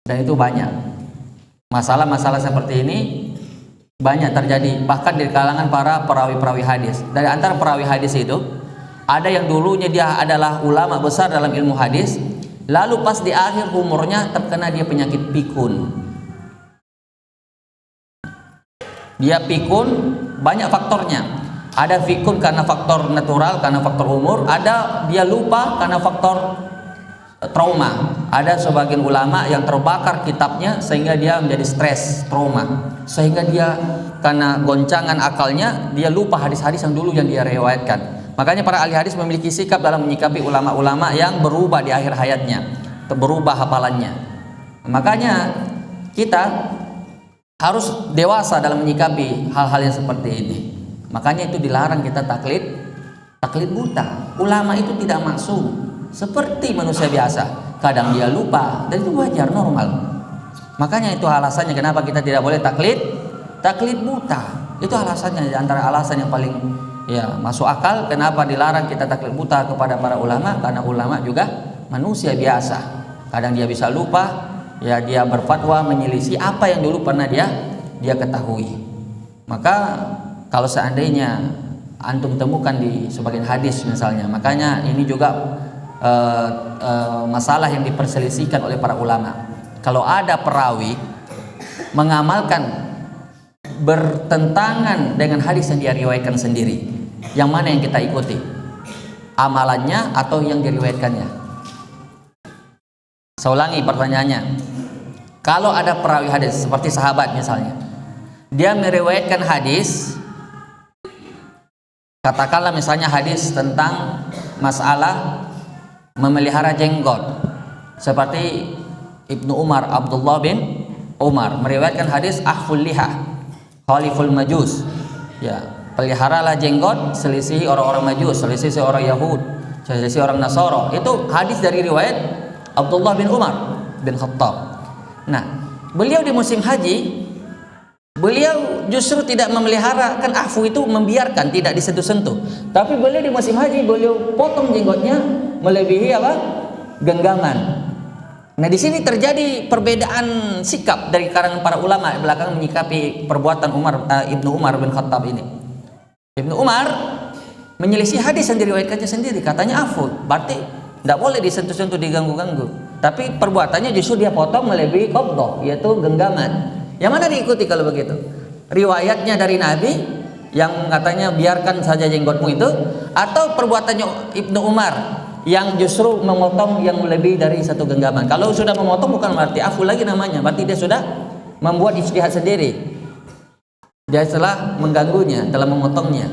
Speaker 2: Dan itu banyak. Masalah-masalah seperti ini banyak terjadi bahkan di kalangan para perawi-perawi hadis. Dari antara perawi hadis itu ada yang dulunya dia adalah ulama besar dalam ilmu hadis, lalu pas di akhir umurnya terkena dia penyakit pikun. Dia pikun banyak faktornya. Ada pikun karena faktor natural, karena faktor umur, ada dia lupa karena faktor trauma. Ada sebagian ulama yang terbakar kitabnya sehingga dia menjadi stres, trauma, sehingga dia karena goncangan akalnya dia lupa hadis-hadis yang dulu yang dia riwayatkan. Makanya para ahli hadis memiliki sikap dalam menyikapi ulama-ulama yang berubah di akhir hayatnya, berubah hafalannya. Makanya kita harus dewasa dalam menyikapi hal-hal yang seperti ini. Makanya itu dilarang kita taklid buta. Ulama itu tidak maksum, seperti manusia biasa. Kadang dia lupa dan itu wajar, normal. Makanya itu alasannya kenapa kita tidak boleh taklid buta. Itu alasannya, antara alasan yang paling masuk akal kenapa dilarang kita taklid buta kepada para ulama, karena ulama juga manusia biasa. Kadang dia bisa lupa, ya dia berfatwa menyelisih apa yang dulu pernah dia ketahui. Maka kalau seandainya antum temukan di sebagian hadis misalnya, makanya ini juga masalah yang diperselisihkan oleh para ulama. Kalau ada perawi mengamalkan bertentangan dengan hadis yang dia riwayatkan sendiri, yang mana yang kita ikuti? Amalannya atau yang diriwayatkannya? Saya ulangi pertanyaannya. Kalau ada perawi hadis seperti sahabat misalnya, dia meriwayatkan hadis, katakanlah misalnya hadis tentang masalah memelihara jenggot, seperti Ibnu Umar, Abdullah bin Umar meriwayatkan hadis ahful liha khaliful majus, ya, peliharalah jenggot selisih orang-orang majus, selisih orang Yahud, selisih orang Nasara. Itu hadis dari riwayat Abdullah bin Umar bin Khattab. Nah, beliau di musim haji, beliau justru tidak memelihara, kan ahfu itu membiarkan, tidak disentuh-sentuh. Tapi beliau di musim haji, beliau potong jenggotnya melebihi genggaman. Nah, di sini terjadi perbedaan sikap dari kalangan para ulama belakangan menyikapi perbuatan Ibnu Umar bin Khattab ini. Ibnu Umar menyelisih hadis yang diriwayatkannya sendiri, katanya afu, berarti tidak boleh disentuh-sentuh, diganggu-ganggu. Tapi perbuatannya justru dia potong melebihi qabdah, yaitu genggaman. Yang mana diikuti kalau begitu? Riwayatnya dari Nabi yang katanya biarkan saja jenggotmu itu, atau perbuatannya Ibnu Umar yang justru memotong yang lebih dari satu genggaman? Kalau sudah memotong bukan berarti afu lagi namanya, berarti dia sudah membuat ijtihad sendiri. Dia telah mengganggunya, telah memotongnya.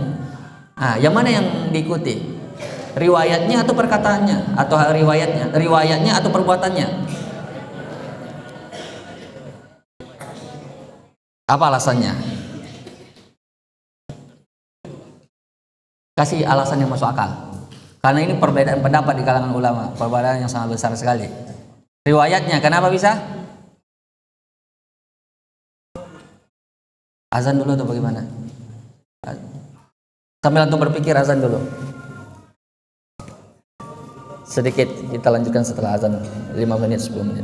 Speaker 2: Nah, yang mana yang diikuti? Riwayatnya atau perkataannya? Atau riwayatnya atau perbuatannya? Apa alasannya? Kasih alasan yang masuk akal. Karena ini perbedaan pendapat di kalangan ulama, perbedaan yang sangat besar sekali. Riwayatnya kenapa bisa? Azan dulu atau bagaimana? Sambil antum berpikir, azan dulu. Sedikit kita lanjutkan setelah azan 5 menit 10 menit.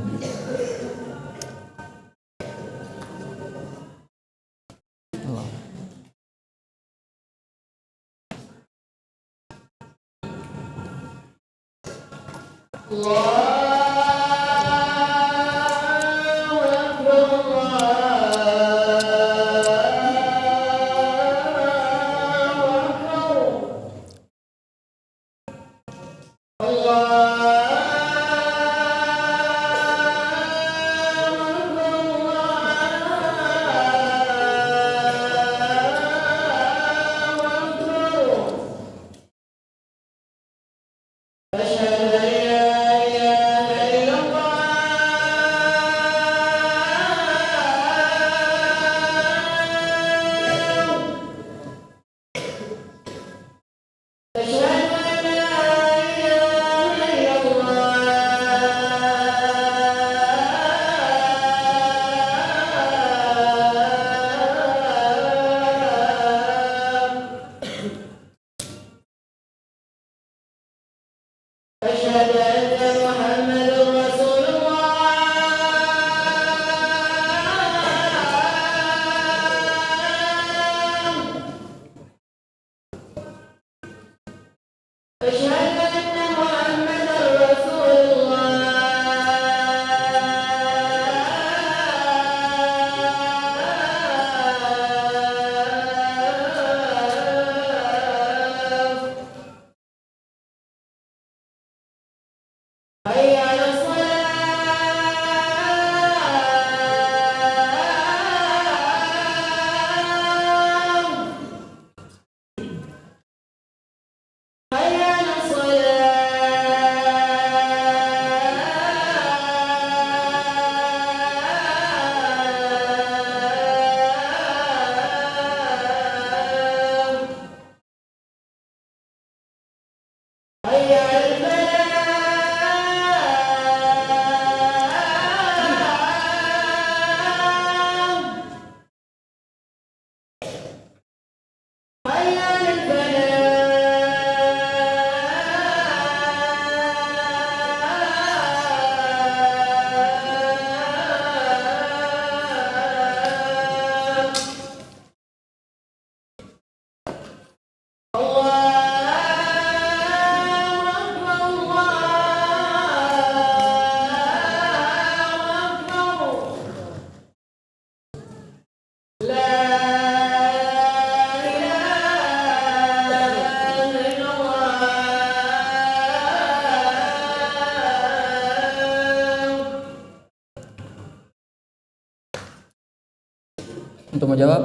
Speaker 2: Untuk menjawab,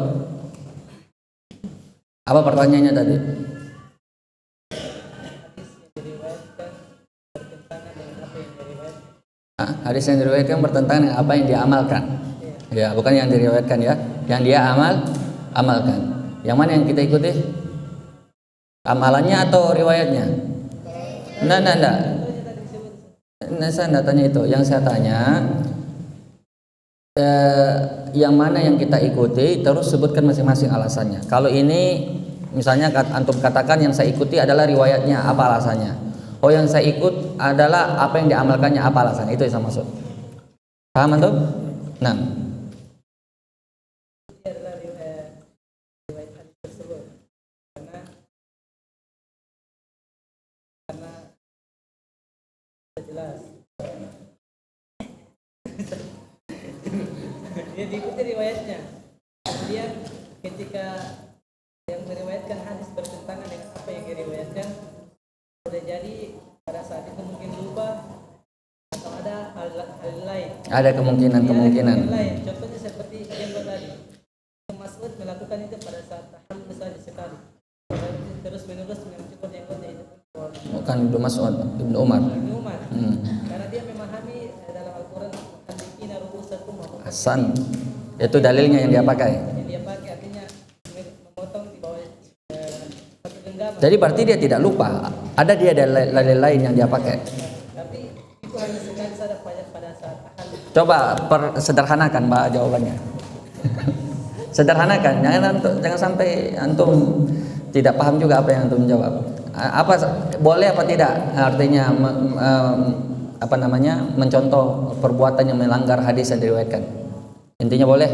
Speaker 2: apa pertanyaannya tadi? Hadis yang diriwayatkan bertentangan dengan apa yang dia amalkan. Ya, bukan yang diriwayatkan ya, yang dia amalkan. Yang mana yang kita ikuti? Amalannya atau riwayatnya? Nah, saya tidak tanya itu. Yang saya tanya, yang mana yang kita ikuti, terus sebutkan masing-masing alasannya. Kalau ini misalnya antum katakan yang saya ikuti adalah riwayatnya, apa alasannya? Oh, yang saya ikut adalah apa yang diamalkannya, apa alasannya? Itu yang saya maksud. Paham antum? Nah,
Speaker 3: jelas. Dia diikuti riwayatnya. Kemudian ketika yang meriwayatkan hadis bertentangan dengan apa yang diriwayatkan, sudah jadi pada saat itu mungkin lupa atau ada hal lain.
Speaker 2: ada kemungkinan.
Speaker 3: Hal lain. Contohnya seperti yang tadi, Mas'ud melakukan itu pada saat tahallul saja sekali. Terus menerus menunjukkan yang itu.
Speaker 2: Bukan Ibnu Mas'ud, Ibnu Umar.
Speaker 3: Karena dia memahami dalam Al-Quran al-dikina ru'usakum.
Speaker 2: Hasan. Itu dalilnya yang dia pakai.
Speaker 3: Yang dia pakai artinya memotong di bawah satu genggaman.
Speaker 2: Jadi berarti dia tidak lupa. Ada dia dalil lain yang dia pakai.
Speaker 3: Tapi itu hanya sekali saja pada saat tahallul.
Speaker 2: Coba sederhanakan Mbak jawabannya. Sederhanakan, jangan sampai antum tidak paham juga apa yang antum jawab. Apa boleh apa tidak? Artinya mencontoh perbuatan yang melanggar hadis yang diriwayatkan. Intinya boleh.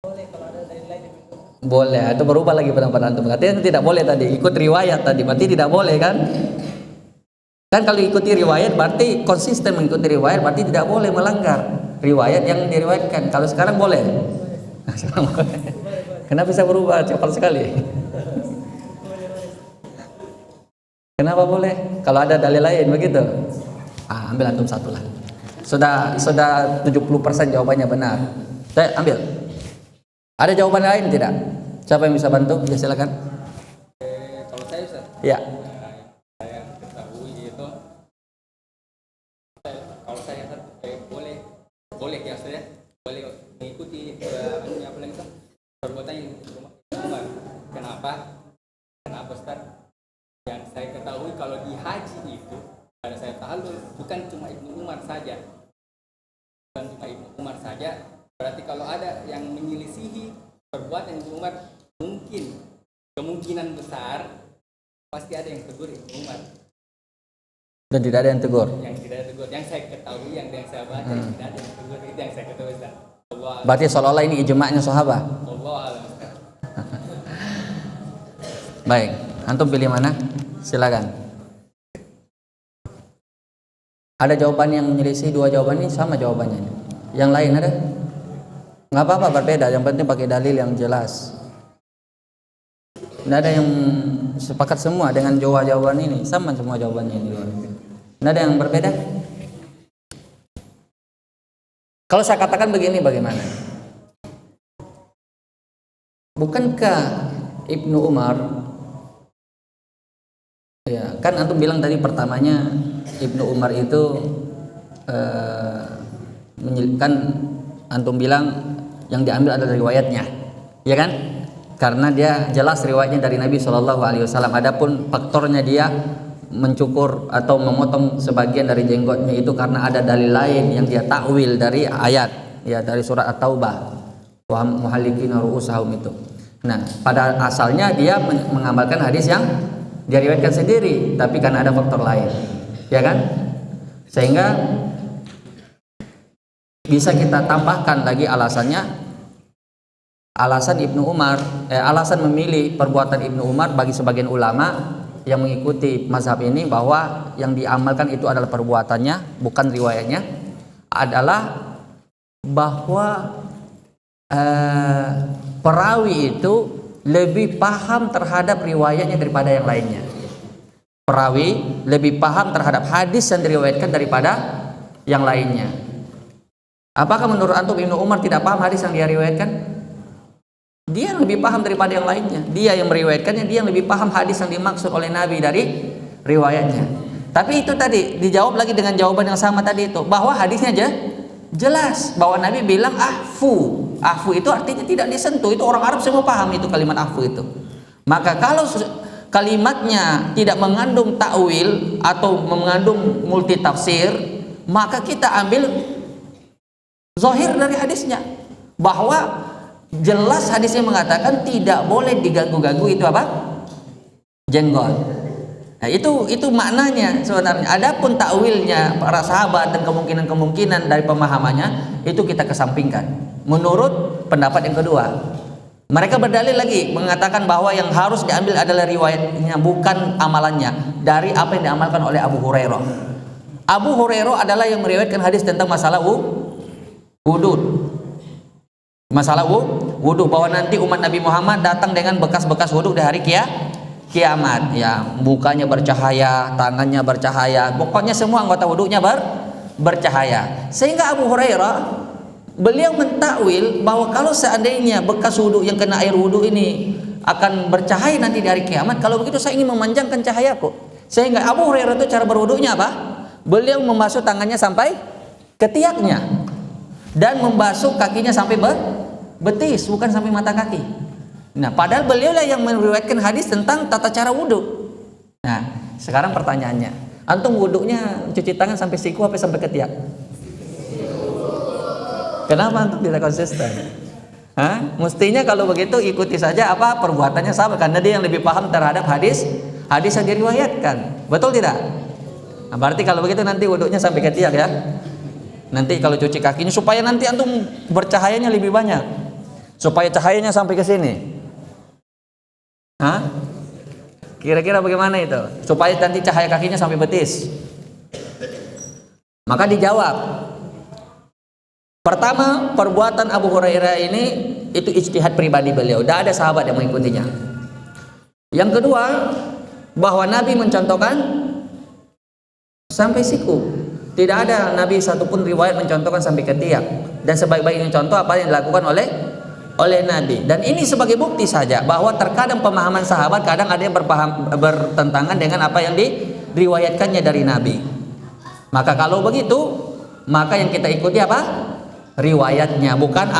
Speaker 3: Boleh kalau ada dari lain yang itu.
Speaker 2: Boleh, atau berubah lagi pendapat antum. Katanya tidak boleh tadi, ikut riwayat tadi, berarti tidak boleh kan? Kan kalau ikuti riwayat berarti konsisten mengikuti riwayat, berarti tidak boleh melanggar riwayat yang diriwayatkan. Kalau sekarang boleh. Sekarang boleh. Kenapa bisa berubah cepat sekali? Kenapa boleh? Kalau ada dalil lain begitu. Ambil antum satu lah. Sudah 70% jawabannya benar. Saya ambil. Ada jawaban lain tidak? Siapa yang bisa bantu? Ya silakan.
Speaker 4: Kalau saya Ustaz,
Speaker 2: Ya.
Speaker 4: saya ketahui itu kalau saya boleh ya saya boleh mengikuti apa lagi Ustaz? Perbuatan yang Umar. Kenapa Ustaz? Yang saya ketahui kalau di haji itu pada saya tahallul bukan cuma Ibnu Umar saja. Berarti kalau ada yang menyelisihi perbuatan Ibnu Umar, kemungkinan besar pasti ada yang tegur Ibnu Umar.
Speaker 2: Dan tidak ada yang tegur.
Speaker 4: Yang tidak ada tegur, yang saya ketahui, yang saya baca, tidak ada yang tegur, itu yang saya ketahui Ustaz.
Speaker 2: Berarti seolah-olah ini ijma'nya sahabat.
Speaker 4: Allah alam Ustaz.
Speaker 2: Baik, antum pilih mana? Silakan. Ada jawaban yang menyelisih dua jawaban ini sama jawabannya. Yang lain ada? Nggak apa-apa, berbeda. Yang penting pakai dalil yang jelas. Nggak ada yang sepakat semua dengan jawaban ini, sama semua jawabannya ini. Nggak ada yang berbeda. Kalau saya katakan begini, bagaimana? Bukankah Ibnu Umar, ya kan antum bilang tadi pertamanya Ibnu Umar itu kan antum bilang yang diambil adalah riwayatnya, ya kan? Karena dia jelas riwayatnya dari Nabi Shallallahu Alaihi Wasallam. Adapun faktornya dia mencukur atau memotong sebagian dari jenggotnya itu karena ada dalil lain yang dia takwil dari ayat, ya dari surat At-Taubah, wa muhallikina ru'usahum itu. Nah, pada asalnya dia mengamalkan hadis yang dia riwayatkan sendiri, tapi karena ada faktor lain, ya kan? Sehingga bisa kita tambahkan lagi alasannya. Alasan Ibnu Umar, alasan memilih perbuatan Ibnu Umar bagi sebagian ulama yang mengikuti mazhab ini bahwa yang diamalkan itu adalah perbuatannya, bukan riwayatnya, adalah bahwa perawi itu lebih paham terhadap riwayatnya daripada yang lainnya. Perawi lebih paham terhadap hadis yang diriwayatkan daripada yang lainnya. Apakah menurut antum Ibnu Umar tidak paham hadis yang dia riwayatkan? Dia yang lebih paham daripada yang lainnya. Dia yang meriwayatkannya, dia yang lebih paham hadis yang dimaksud oleh Nabi dari riwayatnya. Tapi itu tadi dijawab lagi dengan jawaban yang sama tadi itu, bahwa hadisnya aja jelas bahwa Nabi bilang ahfu. Ahfu itu artinya tidak disentuh. Itu orang Arab semua paham itu kalimat ahfu itu. Maka kalau kalimatnya tidak mengandung takwil atau mengandung multi tafsir, maka kita ambil zahir dari hadisnya, bahwa jelas hadisnya mengatakan tidak boleh diganggu-ganggu itu apa? Jenggot. Nah, itu maknanya sebenarnya. Adapun takwilnya para sahabat dan kemungkinan-kemungkinan dari pemahamannya itu kita kesampingkan. Menurut pendapat yang kedua, mereka berdalil lagi mengatakan bahwa yang harus diambil adalah riwayatnya, bukan amalannya, dari apa yang diamalkan oleh Abu Hurairah. Abu Hurairah adalah yang meriwayatkan hadis tentang masalah wudhu. Masalah wudhu, bahwa nanti umat Nabi Muhammad datang dengan bekas-bekas wudhu di hari kiamat, ya, mukanya bercahaya, tangannya bercahaya, pokoknya semua anggota wudhunya bercahaya. Sehingga Abu Hurairah beliau mentakwil bahwa kalau seandainya bekas wudhu yang kena air wudhu ini akan bercahaya nanti di hari kiamat, kalau begitu saya ingin memanjangkan cahayaku. Sehingga Abu Hurairah itu cara berwudhunya apa? Beliau membasuh tangannya sampai ketiaknya dan membasuh kakinya sampai betis, bukan sampai mata kaki. Nah, padahal beliau lah yang meriwayatkan hadis tentang tata cara wudhu. Nah, sekarang pertanyaannya, antum wudhunya cuci tangan sampai siku apa sampai ketiak? Kenapa antum tidak konsisten? Hah? Mestinya kalau begitu ikuti saja apa perbuatannya sahabat, karena dia yang lebih paham terhadap hadis yang diriwayatkan. Betul tidak? Nah, berarti kalau begitu nanti wudhunya sampai ketiak ya. Nanti kalau cuci kakinya supaya nanti antum bercahayanya lebih banyak. Supaya cahayanya sampai ke sini. Hah? Kira-kira bagaimana itu? Supaya nanti cahaya kakinya sampai betis. Maka dijawab. Pertama, perbuatan Abu Hurairah ini itu ijtihad pribadi beliau. Tidak ada sahabat yang mengikutinya. Yang kedua, bahwa Nabi mencontohkan sampai siku. Tidak ada Nabi satupun riwayat mencontohkan sampai ketiak. Dan sebaik-baiknya contoh apa yang dilakukan oleh Nabi. Dan ini sebagai bukti saja bahwa terkadang pemahaman sahabat kadang ada yang bertentangan dengan apa yang diriwayatkannya dari Nabi. Maka kalau begitu, maka yang kita ikuti apa? Riwayatnya, bukan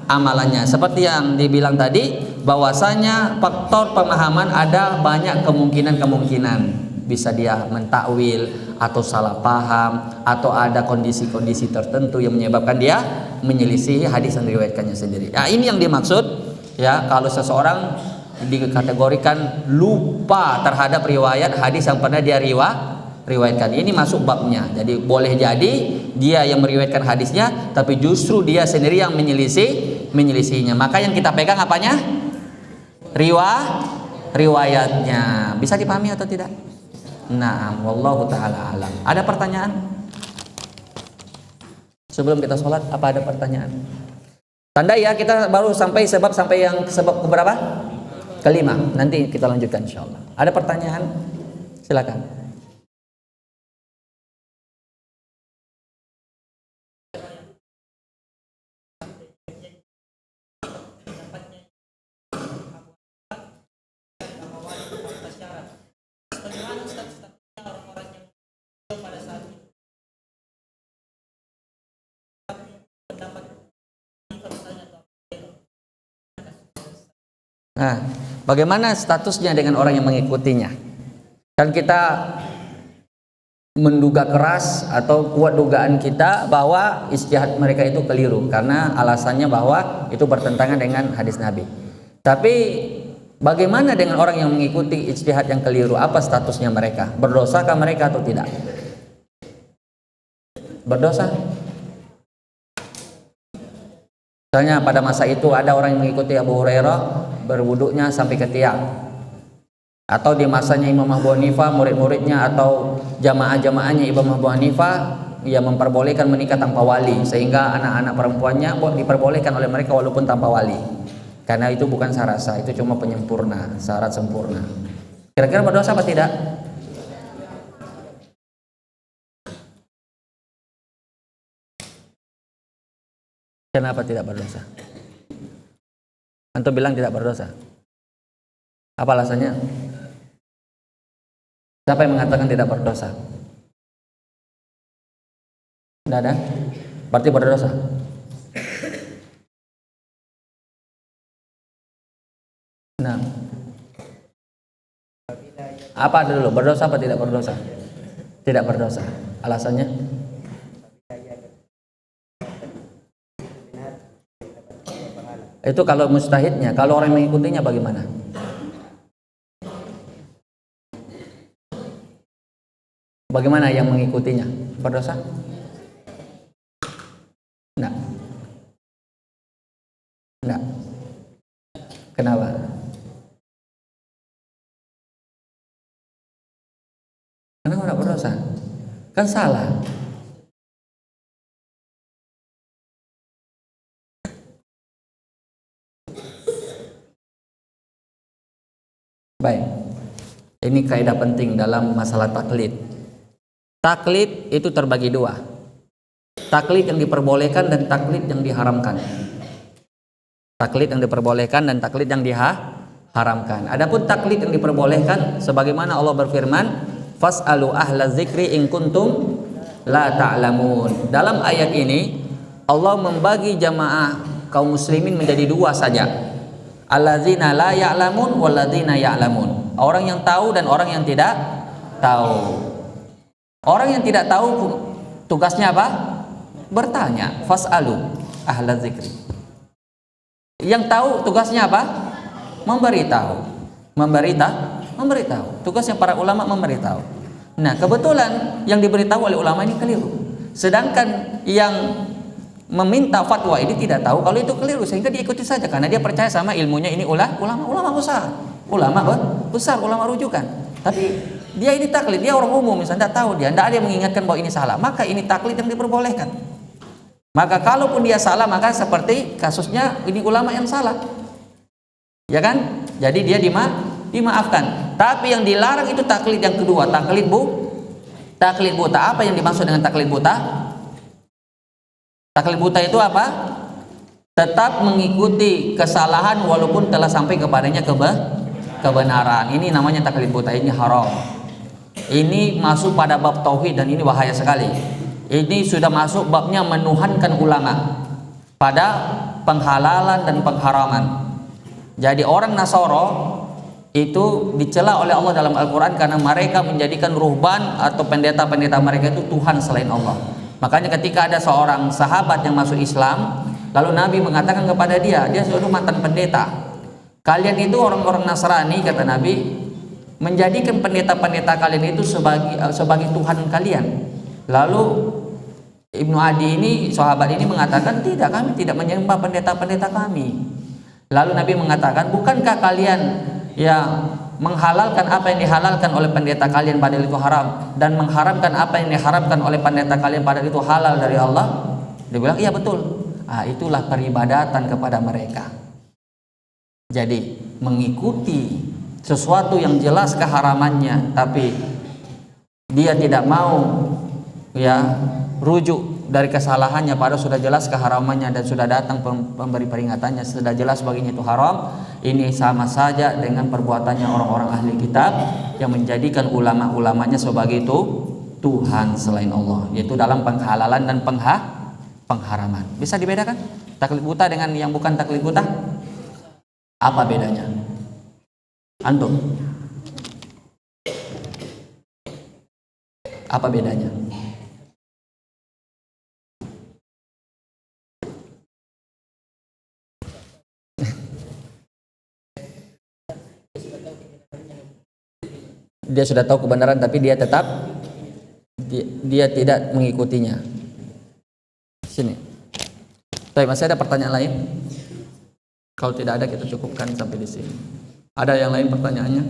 Speaker 2: amalannya. Seperti yang dibilang tadi, bahwasanya faktor pemahaman ada banyak kemungkinan. Bisa dia mentakwil atau salah paham, atau ada kondisi-kondisi tertentu yang menyebabkan dia menyelisihi hadis yang diriwayatkannya sendiri. Nah, ini yang dimaksud ya, kalau seseorang dikategorikan lupa terhadap riwayat hadis yang pernah dia riwayatkan. Ini masuk babnya. Jadi boleh jadi dia yang meriwayatkan hadisnya, tapi justru dia sendiri yang menyelisihinya. Maka yang kita pegang apanya? Riwayatnya. Bisa dipahami atau tidak? Nah, wallahu taala alam. Ada pertanyaan? Sebelum kita sholat, apa ada pertanyaan? Tanda ya, kita baru sampai sebab yang keberapa? Kelima. Nanti kita lanjutkan insyaallah. Ada pertanyaan? Silakan. Nah, bagaimana statusnya dengan orang yang mengikutinya? Kan kita menduga keras atau kuat dugaan kita bahwa ijtihad mereka itu keliru karena alasannya bahwa itu bertentangan dengan hadis Nabi. Tapi bagaimana dengan orang yang mengikuti ijtihad yang keliru? Apa statusnya mereka? Berdosakah mereka atau tidak? Berdosa? Misalnya pada masa itu ada orang yang mengikuti Abu Hurairah berwuduknya sampai ketiak, atau di masanya Imam Abu Hanifah murid-muridnya atau jamaah-jamaahnya Imam Abu Hanifah yang memperbolehkan menikah tanpa wali, sehingga anak-anak perempuannya diperbolehkan oleh mereka walaupun tanpa wali, karena itu bukan syarat sah, itu cuma penyempurna, syarat sempurna. Kira-kira berdosa apa tidak? Kenapa tidak berdosa? Antum bilang tidak berdosa. Apa alasannya? Siapa yang mengatakan tidak berdosa? Tidak ada? Berarti berdosa. Nah, apa dulu? Berdosa apa tidak berdosa? Tidak berdosa. Alasannya? Itu kalau mustahidnya. Kalau orang yang mengikutinya bagaimana? Bagaimana yang mengikutinya? Berdosa? Enggak. Enggak. Kenapa? Kenapa enggak berdosa? Kan salah. Baik, ini kaidah penting dalam masalah taklid. Taklid itu terbagi dua. Taklid yang diperbolehkan dan taklid yang diharamkan. Taklid yang diperbolehkan dan taklid yang diharamkan. Adapun taklid yang diperbolehkan, sebagaimana Allah berfirman, "Fas'alu ahla dzikri in kuntum la ta'lamun." Dalam ayat ini Allah membagi jamaah kaum muslimin menjadi dua saja. Alladzina la ya'lamun walladzina ya'lamun. Orang yang tahu dan orang yang tidak tahu. Orang yang tidak tahu tugasnya apa? Bertanya, fas'alu ahla dzikri. Yang tahu tugasnya apa? Memberitahu. Tugasnya para ulama memberitahu. Nah, kebetulan yang diberitahu oleh ulama ini keliru. Sedangkan yang meminta fatwa ini tidak tahu kalau itu keliru, sehingga diikuti saja karena dia percaya sama ilmunya. Ini ulama besar, ulama rujukan. Tapi dia ini taklid, dia orang umum misalnya, tidak tahu dia, tidak ada yang mengingatkan bahwa ini salah, maka ini taklid yang diperbolehkan. Maka kalaupun dia salah, maka seperti kasusnya ini ulama yang salah, ya kan? Jadi dia dimaafkan. Tapi yang dilarang itu taklid yang kedua, taklid buta. Apa yang dimaksud dengan taklid buta? Taklid buta itu apa? Tetap mengikuti kesalahan walaupun telah sampai kepadanya kebenaran. Ini namanya taklid buta, ini haram. Ini masuk pada bab tauhid dan ini bahaya sekali. Ini sudah masuk babnya menuhankan ulama pada penghalalan dan pengharaman. Jadi orang Nasoro itu dicela oleh Allah dalam Al-Quran karena mereka menjadikan ruhban atau pendeta-pendeta mereka itu Tuhan selain Allah. Makanya ketika ada seorang sahabat yang masuk Islam, lalu Nabi mengatakan kepada dia sudah mantan pendeta. Kalian itu orang-orang Nasrani, kata Nabi, menjadikan pendeta-pendeta kalian itu sebagai Tuhan kalian. Lalu Ibnu Adi ini, sahabat ini mengatakan, tidak, kami tidak menyembah pendeta-pendeta kami. Lalu Nabi mengatakan, bukankah kalian menghalalkan apa yang dihalalkan oleh pendeta kalian padahal itu haram, dan mengharamkan apa yang diharamkan oleh pendeta kalian padahal itu halal dari Allah? Dia bilang, iya betul. Itulah peribadatan kepada mereka. Jadi mengikuti sesuatu yang jelas keharamannya, tapi dia tidak mau rujuk dari kesalahannya padahal sudah jelas keharamannya dan sudah datang pemberi peringatannya, sudah jelas baginya itu haram. Ini sama saja dengan perbuatannya orang-orang ahli kitab yang menjadikan ulama-ulamanya sebagai itu Tuhan selain Allah, yaitu dalam penghalalan dan pengharaman. Bisa dibedakan taklid buta dengan yang bukan taklid buta? Apa bedanya? Antum? Apa bedanya? Dia sudah tahu kebenaran tapi dia tetap dia tidak mengikutinya. Sini. Baik, masih ada pertanyaan lain? Kalau tidak ada kita cukupkan sampai di sini. Ada yang lain pertanyaannya?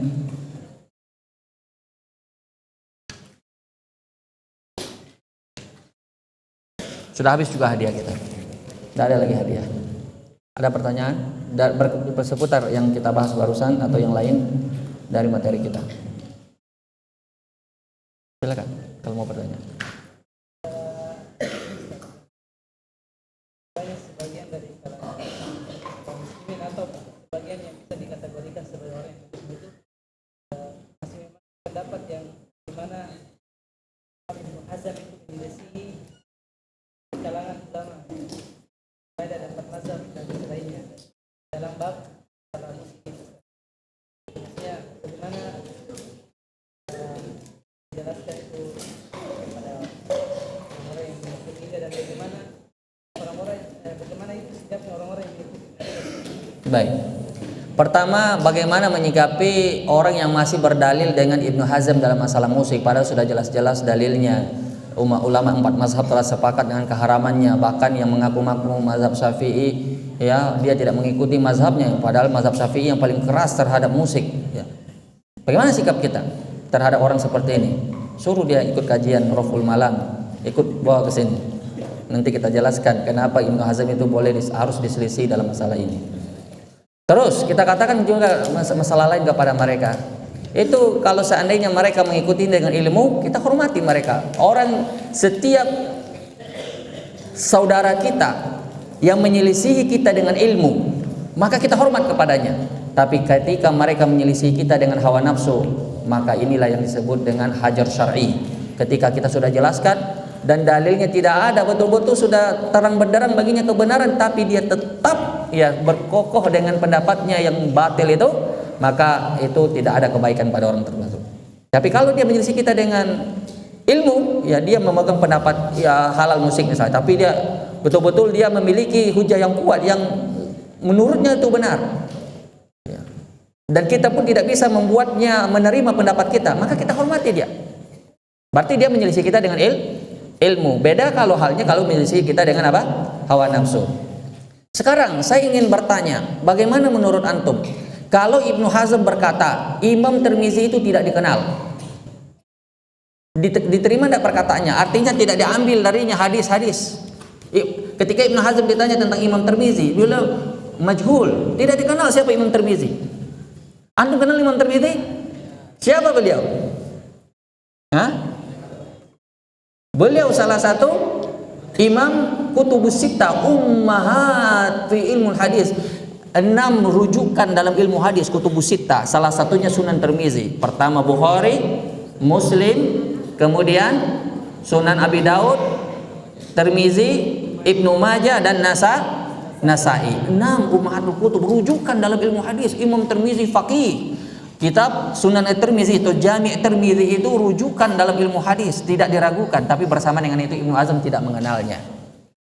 Speaker 2: Sudah habis juga hadiah kita. Tidak ada lagi hadiah. Ada pertanyaan berseputar yang kita bahas barusan atau yang lain dari materi kita? Silakan kalau mau bertanya.
Speaker 3: Sebagian dari kaum muslimin atau sebagian yang bisa dikategorikan sebagai orang yang itu masih memang pendapat yang dimana Ibnu Hazm itu menyelesaikan kalangan ulama ada dan mazhab dan lainnya dalam bab salah muslim. Ya, bagaimana jelaskan itu kepada orang yang mengikuti dan bagaimana bagaimana itu sikapnya orang-orang yang mengikuti.
Speaker 2: Baik. Pertama, bagaimana menyikapi orang yang masih berdalil dengan Ibnu Hazm dalam masalah musik padahal sudah jelas-jelas dalilnya. Ulama 4 mazhab telah sepakat dengan keharamannya, bahkan yang mengaku-ngaku mazhab Syafi'i dia tidak mengikuti mazhabnya padahal mazhab Syafi'i yang paling keras terhadap musik Bagaimana sikap kita terhadap orang seperti ini? Suruh dia ikut kajian Raful Malam, ikut bawa ke sini. Nanti kita jelaskan kenapa Ibnu Hazm itu harus diselisih dalam masalah ini. Terus kita katakan juga masalah lain kepada mereka. Itu kalau seandainya mereka mengikuti dengan ilmu, kita hormati mereka. Setiap saudara kita yang menyelisihi kita dengan ilmu, maka kita hormat kepadanya. Tapi ketika mereka menyelisihi kita dengan hawa nafsu, maka inilah yang disebut dengan hajar syar'i. Ketika kita sudah jelaskan dan dalilnya tidak ada, betul-betul sudah terang benderang baginya kebenaran, tapi dia tetap berkokoh dengan pendapatnya yang batil itu, maka itu tidak ada kebaikan pada orang tertentu. Tapi kalau dia menyelisih kita dengan ilmu, dia memegang pendapat halal musik misalnya, tapi dia betul-betul dia memiliki hujah yang kuat yang menurutnya itu benar, ya. Dan kita pun tidak bisa membuatnya menerima pendapat kita, maka kita hormati dia. Berarti dia menyelisih kita dengan ilmu. Beda kalau halnya kalau menyelisih kita dengan apa? Hawa nafsu. Sekarang saya ingin bertanya, bagaimana menurut antum? Kalau Ibnu Hazm berkata Imam Tirmizi itu tidak dikenal, diterima tidak perkataannya? Artinya tidak diambil darinya hadis-hadis. Ketika Ibnu Hazm ditanya tentang Imam Tirmizi, beliau majhul, tidak dikenal siapa Imam Tirmizi. Antum kenal Imam Tirmizi? Siapa beliau? Hah? Beliau salah satu Imam Kutubus Sittah, ummahat fi ilmu hadis. 6 rujukan dalam ilmu hadis Kutubus Sittah, salah satunya Sunan Tirmizi. Pertama Bukhari, Muslim, kemudian Sunan Abi Daud, Tirmizi, Ibnu Majah dan Nasai. 6 ummahatul kutub, rujukan dalam ilmu hadis. Imam Tirmizi faqih. Kitab Sunan At-Tirmizi itu Jami' Tirmizi itu rujukan dalam ilmu hadis, tidak diragukan. Tapi bersama dengan itu Ibnu Hazm tidak mengenalnya.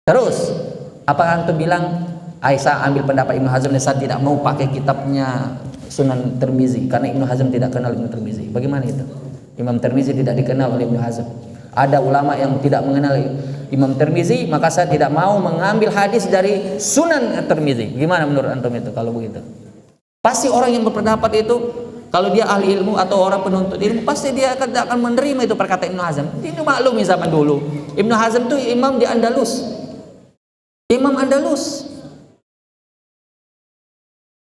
Speaker 2: Terus, apakah antum bilang Aisyah ambil pendapat Ibnu Hazm dan saya tidak mau pakai kitabnya Sunan Tirmizi karena Ibnu Hazm tidak kenal Ibnu Tirmizi? Bagaimana itu? Imam Tirmizi tidak dikenal oleh Ibnu Hazm. Ada ulama yang tidak mengenal Imam Tirmizi, maka saya tidak mau mengambil hadis dari Sunan Tirmizi. Gimana menurut antum itu kalau begitu? Pasti orang yang berpendapat itu, kalau dia ahli ilmu atau orang penuntut ilmu, pasti dia akan menerima itu perkataan Ibnu Hazm. Ini maklum zaman dulu. Ibnu Hazm itu imam di Andalus. Imam Andalus.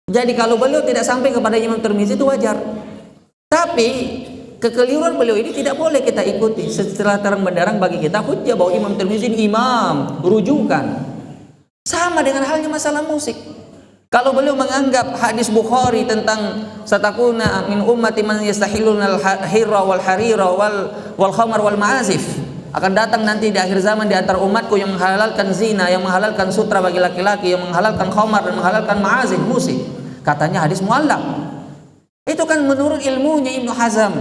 Speaker 2: Jadi kalau beliau tidak sampai kepada Imam Tirmizi itu wajar. Tapi kekeliruan beliau ini tidak boleh kita ikuti. Setelah terang benderang bagi kita hujjah bahwa Imam Tirmizi ini imam, rujukan. Sama dengan halnya masalah musik. Kalau beliau menganggap hadis Bukhari tentang satakuna min ummati man yastahiluna al-hirra wal harira wal khamar wal ma'azif, akan datang nanti di akhir zaman di antara umatku yang menghalalkan zina, yang menghalalkan sutra bagi laki-laki, yang menghalalkan khamar dan menghalalkan ma'azif, musik. Katanya hadis muallaq. Itu kan menurut ilmunya Ibnu Hazm,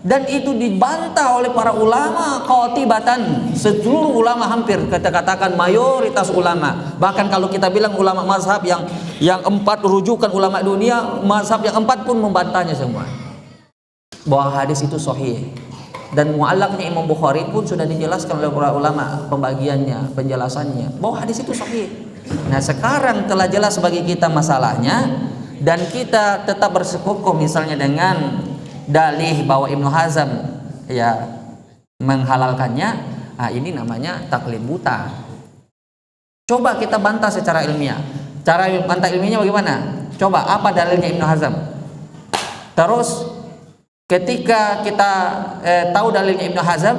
Speaker 2: dan itu dibantah oleh para ulama qatibatan. Seluruh ulama, hampir kita katakan mayoritas ulama. Bahkan kalau kita bilang ulama mazhab yang 4 rujukan ulama dunia, mazhab yang 4 pun membantahnya semua. Bahwa hadis itu sahih. Dan muallaqnya Imam Bukhari pun sudah dijelaskan oleh para ulama pembagiannya, penjelasannya bahwa hadis itu sahih. Nah, sekarang telah jelas bagi kita masalahnya, dan kita tetap bersekukuh misalnya dengan dalih bahwa Ibnu Hazm ya menghalalkannya. Nah, ini namanya taklid buta. Coba kita bantah secara ilmiah. Cara bantah ilmiahnya bagaimana? Coba apa dalilnya Ibnu Hazm? Terus ketika kita tahu dalilnya Ibnu Hazm,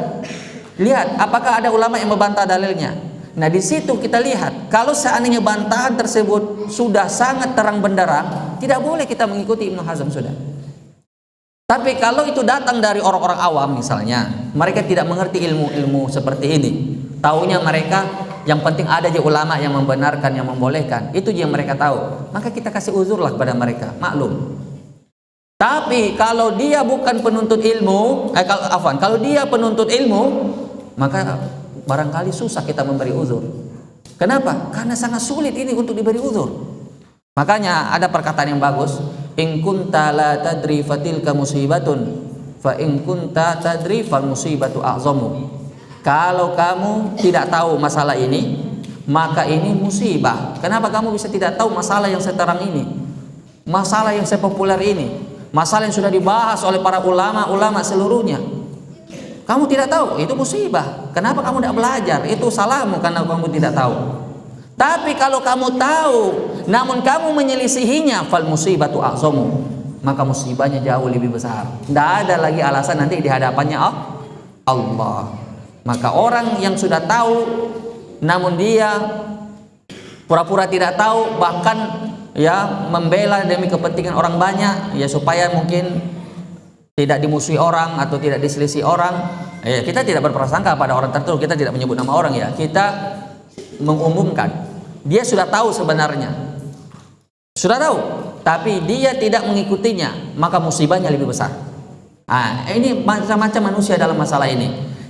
Speaker 2: lihat apakah ada ulama yang membantah dalilnya. Nah, di situ kita lihat kalau seandainya bantahan tersebut sudah sangat terang benderang, tidak boleh kita mengikuti Ibnu Hazm sudah. Tapi kalau itu datang dari orang-orang awam misalnya, mereka tidak mengerti ilmu-ilmu seperti ini. Taunya mereka yang penting ada aja ulama yang membenarkan, yang membolehkan. Itu yang mereka tahu. Maka kita kasih uzurlah kepada mereka, maklum. Tapi kalau dia bukan penuntut ilmu, kalau dia penuntut ilmu, maka barangkali susah kita memberi uzur. Kenapa? Karena sangat sulit ini untuk diberi uzur. Makanya ada perkataan yang bagus, in kunta la tadri fatilka musibatun, fa in kunta tadri fal musibatu a'zamu. Kalau kamu tidak tahu masalah ini, maka ini musibah. Kenapa kamu bisa tidak tahu masalah yang seterang ini, masalah yang sepopuler ini, masalah yang sudah dibahas oleh para ulama seluruhnya? Kamu tidak tahu, itu musibah. Kenapa kamu tidak belajar? Itu salahmu karena kamu tidak tahu. Tapi kalau kamu tahu, namun kamu menyelisihinya, fal musibatu a'zamu, maka musibahnya jauh lebih besar. Tidak ada lagi alasan nanti di hadapannya Allah. Maka orang yang sudah tahu, namun dia pura-pura tidak tahu, bahkan ya membela demi kepentingan orang banyak, ya supaya mungkin tidak dimusuhi orang atau tidak diselisih orang. Kita tidak berprasangka pada orang tertentu, kita tidak menyebut nama orang ya. Kita mengumumkan. Dia sudah tahu sebenarnya. Sudah tahu, tapi dia tidak mengikutinya, maka musibahnya lebih besar. Ini macam-macam manusia dalam masalah ini.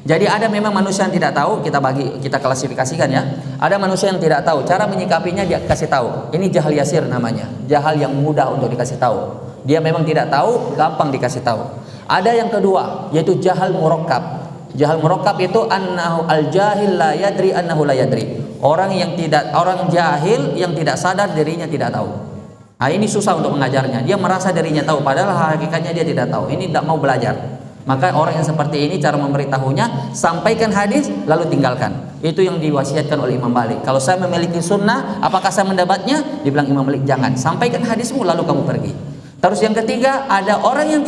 Speaker 2: Jadi ada memang manusia yang tidak tahu, kita klasifikasikan ya. Ada manusia yang tidak tahu, cara menyikapinya dia kasih tahu. Ini jahal yasir namanya, jahal yang mudah untuk dikasih tahu. Dia memang tidak tahu, gampang dikasih tahu. Ada yang kedua, yaitu jahal murakkab. Jahal murakkab itu annahu al-jahil la yadri annahu la yadri. Orang jahil yang tidak sadar dirinya tidak tahu. Nah, ini susah untuk mengajarnya. Dia merasa dirinya tahu padahal hakikatnya dia tidak tahu. Ini tidak mau belajar. Maka orang yang seperti ini cara memberitahunya, sampaikan hadis lalu tinggalkan. Itu yang diwasiatkan oleh Imam Malik. Kalau saya memiliki sunnah, apakah saya mendapatnya? Dibilang Imam Malik, jangan. Sampaikan hadismu lalu kamu pergi. Terus yang ketiga, ada orang yang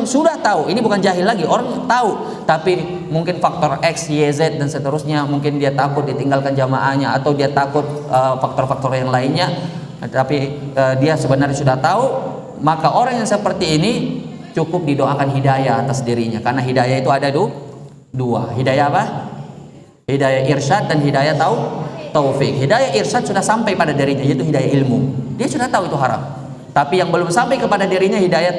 Speaker 2: sudah tahu. Ini bukan jahil lagi, orang yang tahu, tapi mungkin faktor X, Y, Z dan seterusnya, mungkin dia takut ditinggalkan jamaahnya atau dia takut faktor-faktor yang lainnya. Tapi dia sebenarnya sudah tahu, maka orang yang seperti ini cukup didoakan hidayah atas dirinya, karena hidayah itu ada dua. Hidayah apa? Hidayah irsyad dan hidayah taufik. Hidayah irsyad sudah sampai pada dirinya, yaitu hidayah ilmu. Dia sudah tahu itu haram. Tapi yang belum sampai kepada dirinya hidayah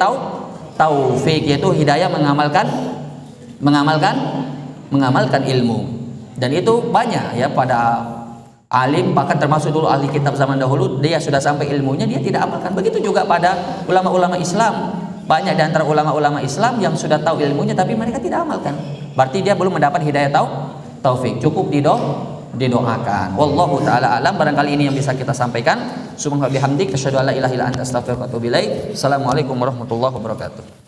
Speaker 2: taufik, yaitu hidayah mengamalkan ilmu. Dan itu banyak ya pada alim, bahkan termasuk dulu ahli kitab zaman dahulu, dia sudah sampai ilmunya dia tidak amalkan. Begitu juga pada ulama-ulama Islam. Banyak di antara ulama-ulama Islam yang sudah tahu ilmunya tapi mereka tidak amalkan. Berarti dia belum mendapat hidayah taufik. Cukup didoakan. Wallahu taala alam. Barangkali ini yang bisa kita sampaikan. Subhanallah bihamdik asyhadu an la ilaha illa anta astaghfiruka wa atubu ilaik. Assalamualaikum warahmatullahi wabarakatuh.